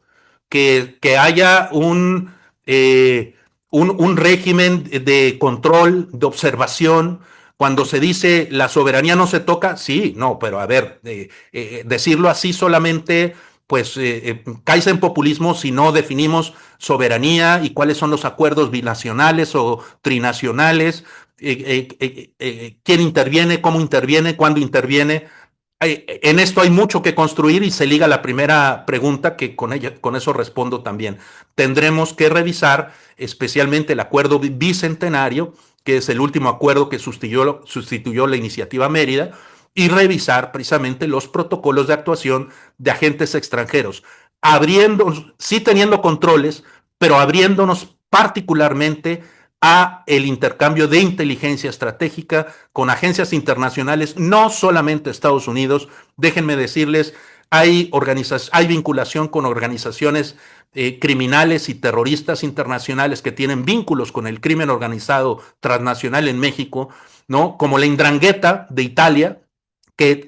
que haya un régimen de control, de observación. Cuando se dice la soberanía no se toca, sí, no, pero a ver, decirlo así solamente, pues cae en populismo si no definimos soberanía y cuáles son los acuerdos binacionales o trinacionales, quién interviene, cómo interviene, cuándo interviene. En esto hay mucho que construir y se liga a la primera pregunta que con eso respondo también. Tendremos que revisar especialmente el acuerdo bicentenario, que es el último acuerdo que sustituyó la iniciativa Mérida, y revisar precisamente los protocolos de actuación de agentes extranjeros, abriendo, sí teniendo controles, pero abriéndonos particularmente a el intercambio de inteligencia estratégica con agencias internacionales, no solamente Estados Unidos. Déjenme decirles, hay vinculación con organizaciones criminales y terroristas internacionales que tienen vínculos con el crimen organizado transnacional en México, ¿no? Como la 'Ndrangheta de Italia, que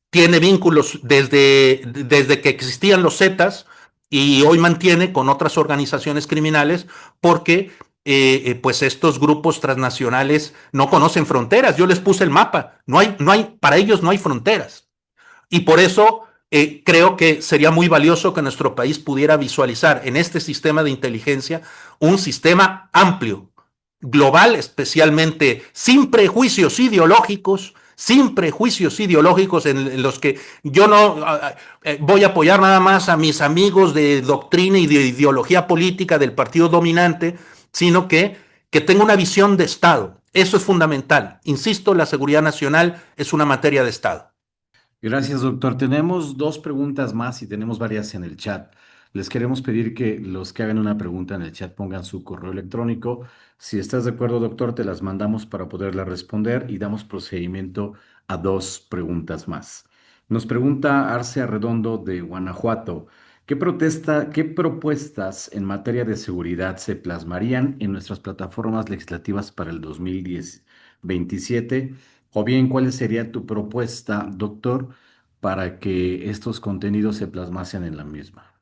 tiene vínculos desde que existían los Zetas y hoy mantiene con otras organizaciones criminales porque pues estos grupos transnacionales no conocen fronteras. Yo les puse el mapa. Para ellos no hay fronteras. Y por eso creo que sería muy valioso que nuestro país pudiera visualizar en este sistema de inteligencia un sistema amplio, global, especialmente sin prejuicios ideológicos en los que yo no voy a apoyar nada más a mis amigos de doctrina y de ideología política del partido dominante, sino que tenga una visión de Estado. Eso es fundamental. Insisto, la seguridad nacional es una materia de Estado. Gracias, doctor. Tenemos dos preguntas más y tenemos varias en el chat. Les queremos pedir que los que hagan una pregunta en el chat pongan su correo electrónico. Si estás de acuerdo, doctor, te las mandamos para poderla responder y damos procedimiento a dos preguntas más. Nos pregunta Arce Arredondo de Guanajuato, ¿qué propuestas en materia de seguridad se plasmarían en nuestras plataformas legislativas para el 2027? O bien, ¿cuál sería tu propuesta, doctor, para que estos contenidos se plasmasen en la misma?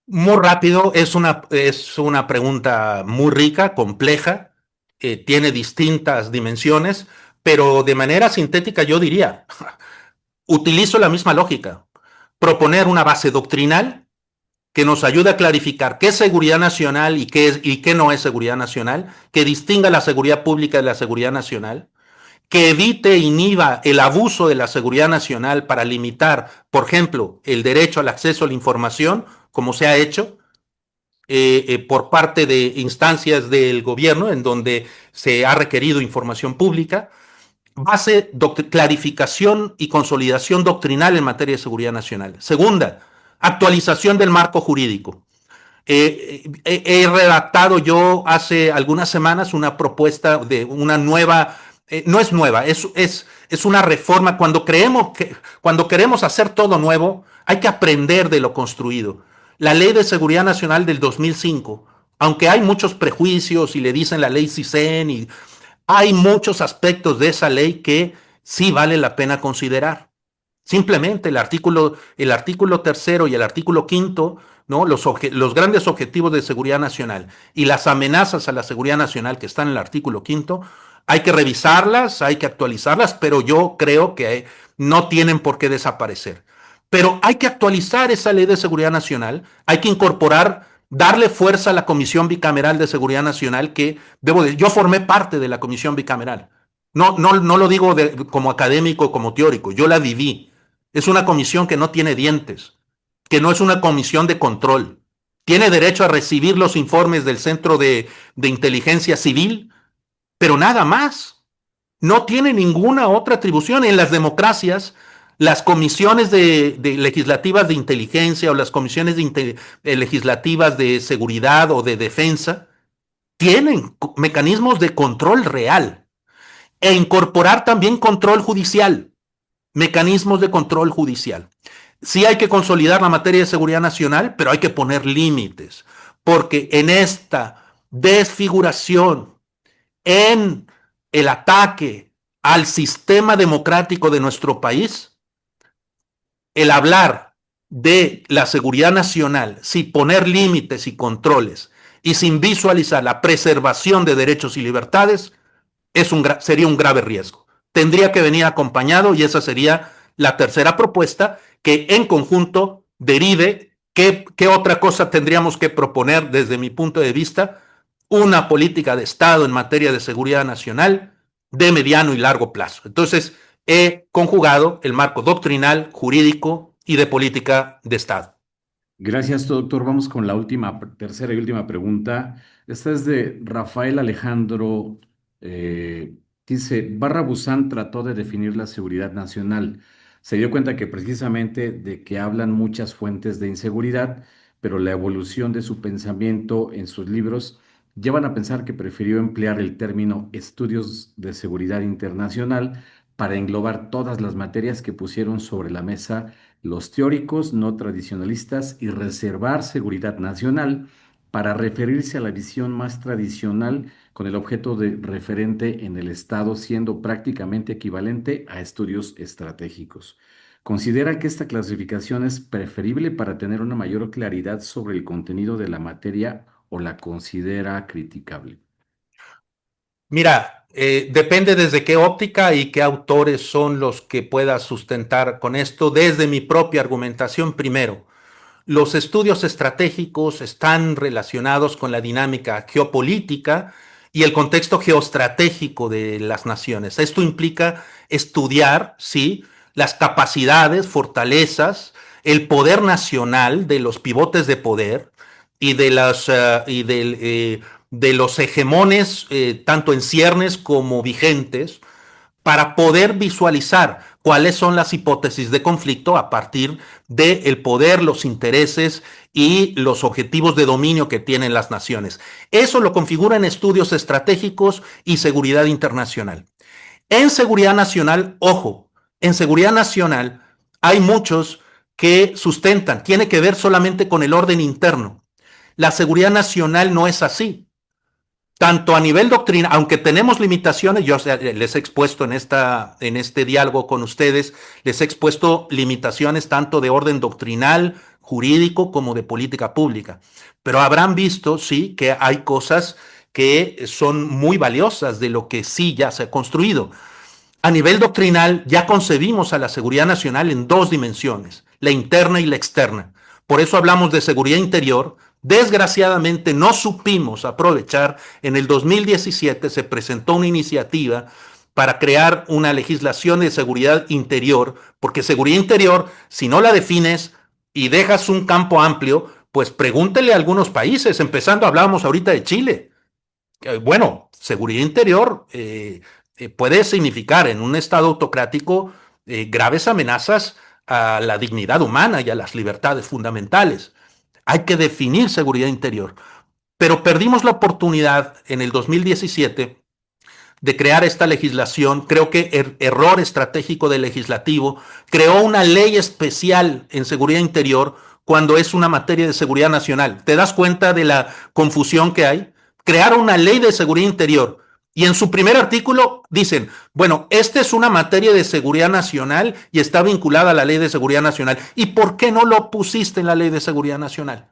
Muy rápido, es una pregunta muy rica, compleja, tiene distintas dimensiones, pero de manera sintética yo diría, utilizo la misma lógica, proponer una base doctrinal que nos ayude a clarificar qué es seguridad nacional y qué no es seguridad nacional, que distinga la seguridad pública de la seguridad nacional, que evite e inhiba el abuso de la seguridad nacional para limitar, por ejemplo, el derecho al acceso a la información, como se ha hecho por parte de instancias del gobierno en donde se ha requerido información pública, clarificación y consolidación doctrinal en materia de seguridad nacional. Segunda, actualización del marco jurídico. He redactado yo hace algunas semanas una propuesta de una nueva, no es nueva, es una reforma. Cuando queremos hacer todo nuevo, hay que aprender de lo construido. La Ley de Seguridad Nacional del 2005, aunque hay muchos prejuicios y le dicen la ley CISEN, y hay muchos aspectos de esa ley que sí vale la pena considerar. Simplemente el artículo tercero y el artículo quinto, ¿no? Los grandes objetivos de seguridad nacional y las amenazas a la seguridad nacional que están en el artículo quinto, hay que revisarlas, hay que actualizarlas, pero yo creo que no tienen por qué desaparecer. Pero hay que actualizar esa ley de seguridad nacional, hay que incorporar, darle fuerza a la Comisión Bicameral de Seguridad Nacional, yo formé parte de la Comisión Bicameral. No lo digo como académico, como teórico, yo la viví. Es una comisión que no tiene dientes, que no es una comisión de control. Tiene derecho a recibir los informes del Centro de Inteligencia Civil, pero nada más. No tiene ninguna otra atribución. En las democracias, las comisiones legislativas de inteligencia o las comisiones legislativas de seguridad o de defensa tienen mecanismos de control real e incorporar también control judicial, mecanismos de control judicial. Sí hay que consolidar la materia de seguridad nacional, pero hay que poner límites, porque en esta desfiguración, en el ataque al sistema democrático de nuestro país, el hablar de la seguridad nacional sin poner límites y controles y sin visualizar la preservación de derechos y libertades sería un grave riesgo. Tendría que venir acompañado y esa sería la tercera propuesta que en conjunto derive qué otra cosa tendríamos que proponer desde mi punto de vista, una política de Estado en materia de seguridad nacional de mediano y largo plazo. Entonces, he conjugado el marco doctrinal, jurídico y de política de Estado. Gracias, doctor. Vamos con la tercera y última pregunta. Esta es de Rafael Alejandro. Dice, Barra Buzán trató de definir la seguridad nacional. Se dio cuenta que precisamente de que hablan muchas fuentes de inseguridad, pero la evolución de su pensamiento en sus libros llevan a pensar que prefirió emplear el término estudios de seguridad internacional para englobar todas las materias que pusieron sobre la mesa los teóricos no tradicionalistas y reservar seguridad nacional para referirse a la visión más tradicional con el objeto de referente en el Estado, siendo prácticamente equivalente a estudios estratégicos. ¿Considera que esta clasificación es preferible para tener una mayor claridad sobre el contenido de la materia o la considera criticable? Mira, depende desde qué óptica y qué autores son los que pueda sustentar con esto. Desde mi propia argumentación, primero, los estudios estratégicos están relacionados con la dinámica geopolítica y el contexto geoestratégico de las naciones. Esto implica estudiar, sí, las capacidades, fortalezas, el poder nacional de los pivotes de poder y de los hegemones, tanto en ciernes como vigentes, para poder visualizar cuáles son las hipótesis de conflicto a partir del poder, los intereses y los objetivos de dominio que tienen las naciones. Eso lo configura en estudios estratégicos y seguridad internacional. En seguridad nacional, ojo, en seguridad nacional hay muchos que sustentan, tiene que ver solamente con el orden interno. La seguridad nacional no es así. Tanto a nivel doctrina, aunque tenemos limitaciones, yo les he expuesto en este diálogo con ustedes, les he expuesto limitaciones tanto de orden doctrinal, jurídico, como de política pública. Pero habrán visto, sí, que hay cosas que son muy valiosas de lo que sí ya se ha construido. A nivel doctrinal, ya concebimos a la seguridad nacional en dos dimensiones, la interna y la externa. Por eso hablamos de seguridad interior. Desgraciadamente no supimos aprovechar. En el 2017 se presentó una iniciativa para crear una legislación de seguridad interior, porque seguridad interior, si no la defines y dejas un campo amplio, pues pregúntele a algunos países, empezando, hablábamos ahorita de Chile. Bueno, seguridad interior puede significar en un estado autocrático graves amenazas a la dignidad humana y a las libertades fundamentales. Hay que definir seguridad interior. Pero perdimos la oportunidad en el 2017 de crear esta legislación. Creo que error estratégico del legislativo. Creó una ley especial en seguridad interior cuando es una materia de seguridad nacional. ¿Te das cuenta de la confusión que hay? Crearon una ley de seguridad interior y en su primer artículo dicen, bueno, esta es una materia de seguridad nacional y está vinculada a la ley de seguridad nacional. ¿Y por qué no lo pusiste en la ley de seguridad nacional?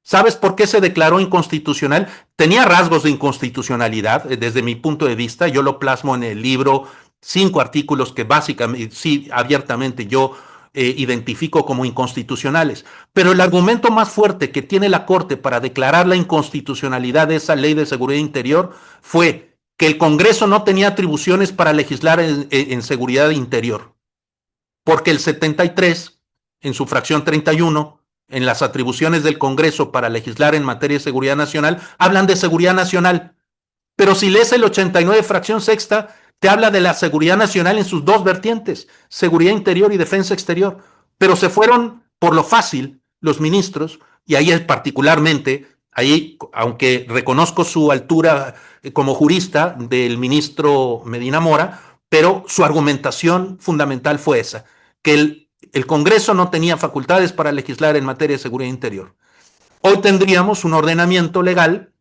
¿Sabes por qué se declaró inconstitucional? Tenía rasgos de inconstitucionalidad desde mi punto de vista. Yo lo plasmo en el libro, 5 artículos que básicamente, sí, abiertamente yo identifico como inconstitucionales. Pero el argumento más fuerte que tiene la Corte para declarar la inconstitucionalidad de esa ley de seguridad interior fue que el Congreso no tenía atribuciones para legislar en seguridad interior. Porque el 73, en su fracción 31, en las atribuciones del Congreso para legislar en materia de seguridad nacional, hablan de seguridad nacional. Pero si lees el 89, fracción sexta, te habla de la seguridad nacional en sus dos vertientes, seguridad interior y defensa exterior. Pero se fueron por lo fácil los ministros, y ahí particularmente Ahí, aunque reconozco su altura como jurista del ministro Medina Mora, pero su argumentación fundamental fue esa, que el Congreso no tenía facultades para legislar en materia de seguridad interior. Hoy tendríamos un ordenamiento legal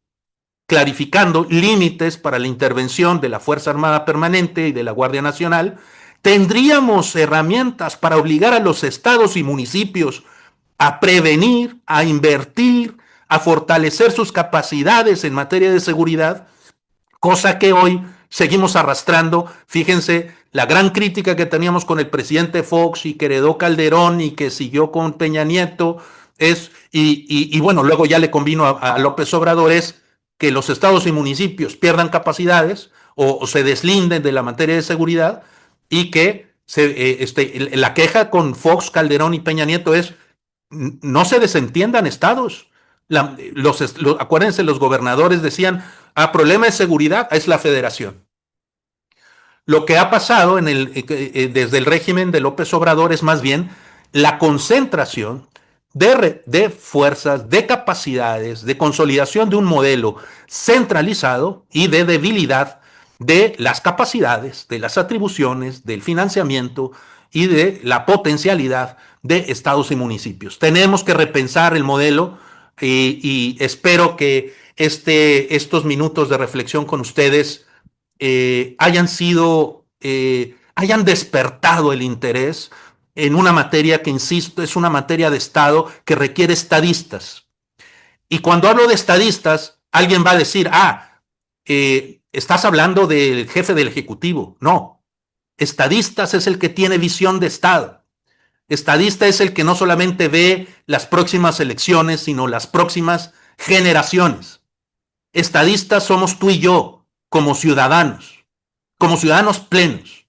clarificando límites para la intervención de la Fuerza Armada Permanente y de la Guardia Nacional. Tendríamos herramientas para obligar a los estados y municipios a prevenir, a invertir, a fortalecer sus capacidades en materia de seguridad, cosa que hoy seguimos arrastrando. Fíjense la gran crítica que teníamos con el presidente Fox y que heredó Calderón y que siguió con Peña Nieto, y bueno, luego ya le convino a López Obrador, es que los estados y municipios pierdan capacidades o se deslinden de la materia de seguridad y que la queja con Fox, Calderón y Peña Nieto es no se desentiendan estados. Acuérdense, los gobernadores decían, problema de seguridad es la federación. Lo que ha pasado desde el régimen de López Obrador es más bien la concentración de fuerzas, de capacidades, de consolidación de un modelo centralizado y de debilidad de las capacidades, de las atribuciones, del financiamiento y de la potencialidad de estados y municipios. Tenemos que repensar el modelo y espero que estos minutos de reflexión con ustedes hayan despertado el interés en una materia que, insisto, es una materia de Estado que requiere estadistas. Y cuando hablo de estadistas, alguien va a decir, estás hablando del jefe del Ejecutivo. No, estadistas es el que tiene visión de Estado. Estadista es el que no solamente ve las próximas elecciones, sino las próximas generaciones. Estadistas somos tú y yo, como ciudadanos plenos.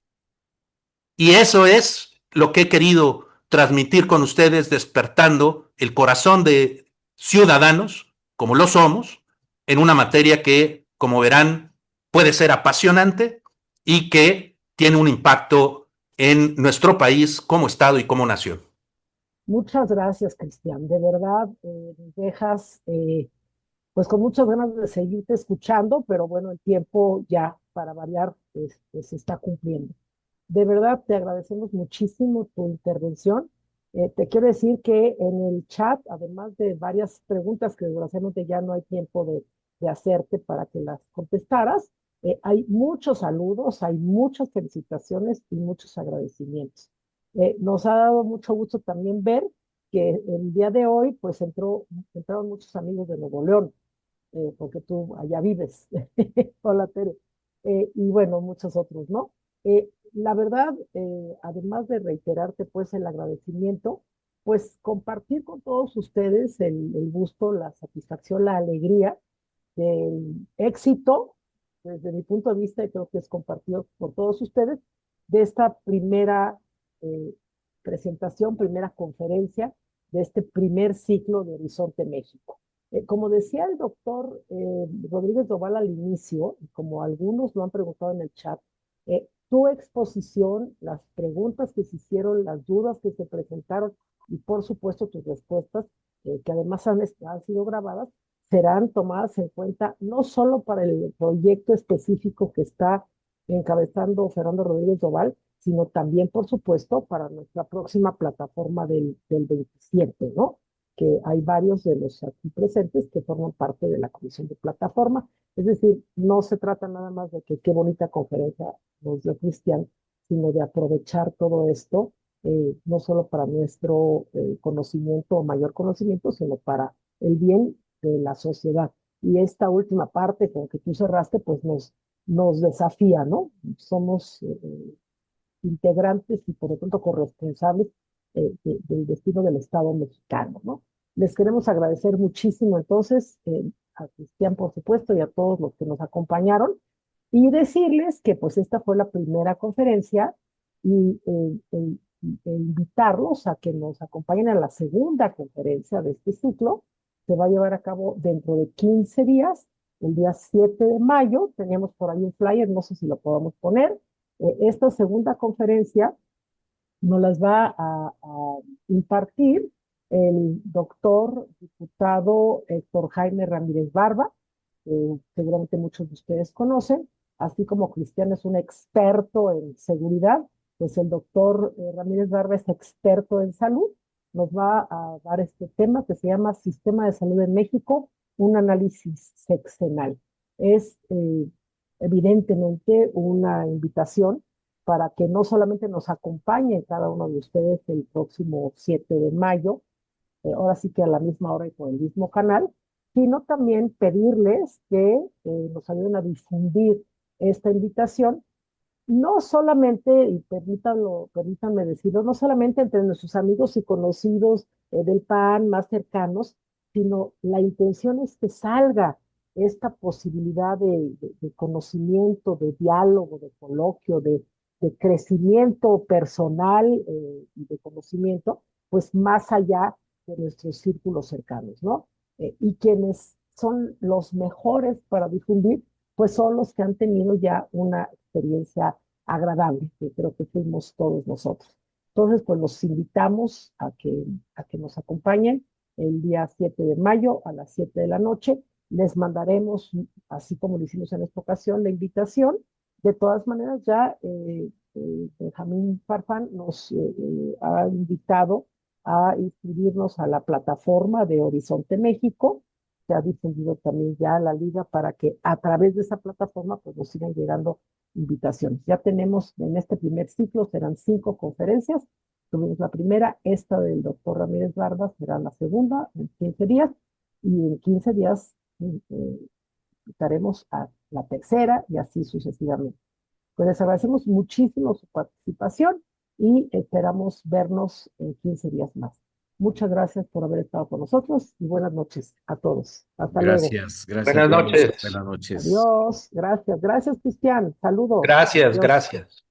Y eso es lo que he querido transmitir con ustedes, despertando el corazón de ciudadanos, como lo somos, en una materia que, como verán, puede ser apasionante y que tiene un impacto en nuestro país como Estado y como nación. Muchas gracias, Cristian. De verdad, nos dejas pues con muchas ganas de seguirte escuchando, pero bueno, el tiempo ya para variar se está cumpliendo. De verdad, te agradecemos muchísimo tu intervención. Te quiero decir que en el chat, además de varias preguntas que desgraciadamente ya no hay tiempo de hacerte para que las contestaras, hay muchos saludos, hay muchas felicitaciones y muchos agradecimientos. Nos ha dado mucho gusto también ver que el día de hoy, pues entraron muchos amigos de Nuevo León, porque tú allá vives. Hola, Tere. Y bueno, muchos otros, ¿no? La verdad, además de reiterarte pues el agradecimiento, pues compartir con todos ustedes el gusto, la satisfacción, la alegría del éxito, desde mi punto de vista, y creo que es compartido por todos ustedes, de esta primera eh, presentación, primera conferencia de este primer ciclo de Horizonte México. Como decía el doctor Rodríguez Doval al inicio, y como algunos lo han preguntado en el chat, tu exposición, las preguntas que se hicieron, las dudas que se presentaron y por supuesto tus respuestas, que además han sido grabadas, serán tomadas en cuenta no solo para el proyecto específico que está encabezando Fernando Rodríguez Doval, sino también, por supuesto, para nuestra próxima plataforma del 27, ¿no? Que hay varios de los aquí presentes que forman parte de la comisión de plataforma. Es decir, no se trata nada más de que qué bonita conferencia nos dio Cristian, sino de aprovechar todo esto, no solo para nuestro conocimiento o mayor conocimiento, sino para el bien de la sociedad. Y esta última parte con que tú cerraste, pues nos desafía, ¿no? Somos integrantes y por lo tanto corresponsables del destino del Estado mexicano, ¿no? Les queremos agradecer muchísimo entonces a Cristian, por supuesto, y a todos los que nos acompañaron, y decirles que pues esta fue la primera conferencia y invitarlos a que nos acompañen a la segunda conferencia de este ciclo. Se va a llevar a cabo dentro de 15 días, el día 7 de mayo. Teníamos por ahí un flyer, no sé si lo podemos poner. Esta segunda conferencia nos las va a impartir el doctor diputado Héctor Jaime Ramírez Barba, seguramente muchos de ustedes conocen, así como Cristian es un experto en seguridad, pues el doctor Ramírez Barba es experto en salud, nos va a dar este tema que se llama Sistema de Salud en México, un análisis sexenal. Es evidentemente una invitación para que no solamente nos acompañe cada uno de ustedes el próximo 7 de mayo, ahora sí que a la misma hora y por el mismo canal, sino también pedirles que nos ayuden a difundir esta invitación, no solamente, y permítanme decirlo, no solamente entre nuestros amigos y conocidos del PAN más cercanos, sino la intención es que salga esta posibilidad de conocimiento, de diálogo, de coloquio, de crecimiento personal y de conocimiento, pues más allá de nuestros círculos cercanos, ¿no? Y quienes son los mejores para difundir, pues son los que han tenido ya una experiencia agradable, que creo que fuimos todos nosotros. Entonces, pues los invitamos a que nos acompañen el día 7 de mayo a las 7 de la noche. Les mandaremos, así como lo hicimos en esta ocasión, la invitación. De todas maneras, ya Benjamín Farfán nos ha invitado a inscribirnos a la plataforma de Horizonte México. Se ha difundido también ya la liga para que a través de esa plataforma pues nos sigan llegando invitaciones. Ya tenemos en este primer ciclo, serán 5 conferencias. Tuvimos la primera, esta del doctor Ramírez Barba será la segunda en 15 días y en 15 días estaremos a la tercera y así sucesivamente. Pues les agradecemos muchísimo su participación y esperamos vernos en 15 días más. Muchas gracias por haber estado con nosotros y buenas noches a todos. Hasta luego. Gracias a Buenas todos. noches. Buenas noches. Adiós. Gracias. Gracias, Cristian. Saludos. Gracias, Adiós. gracias.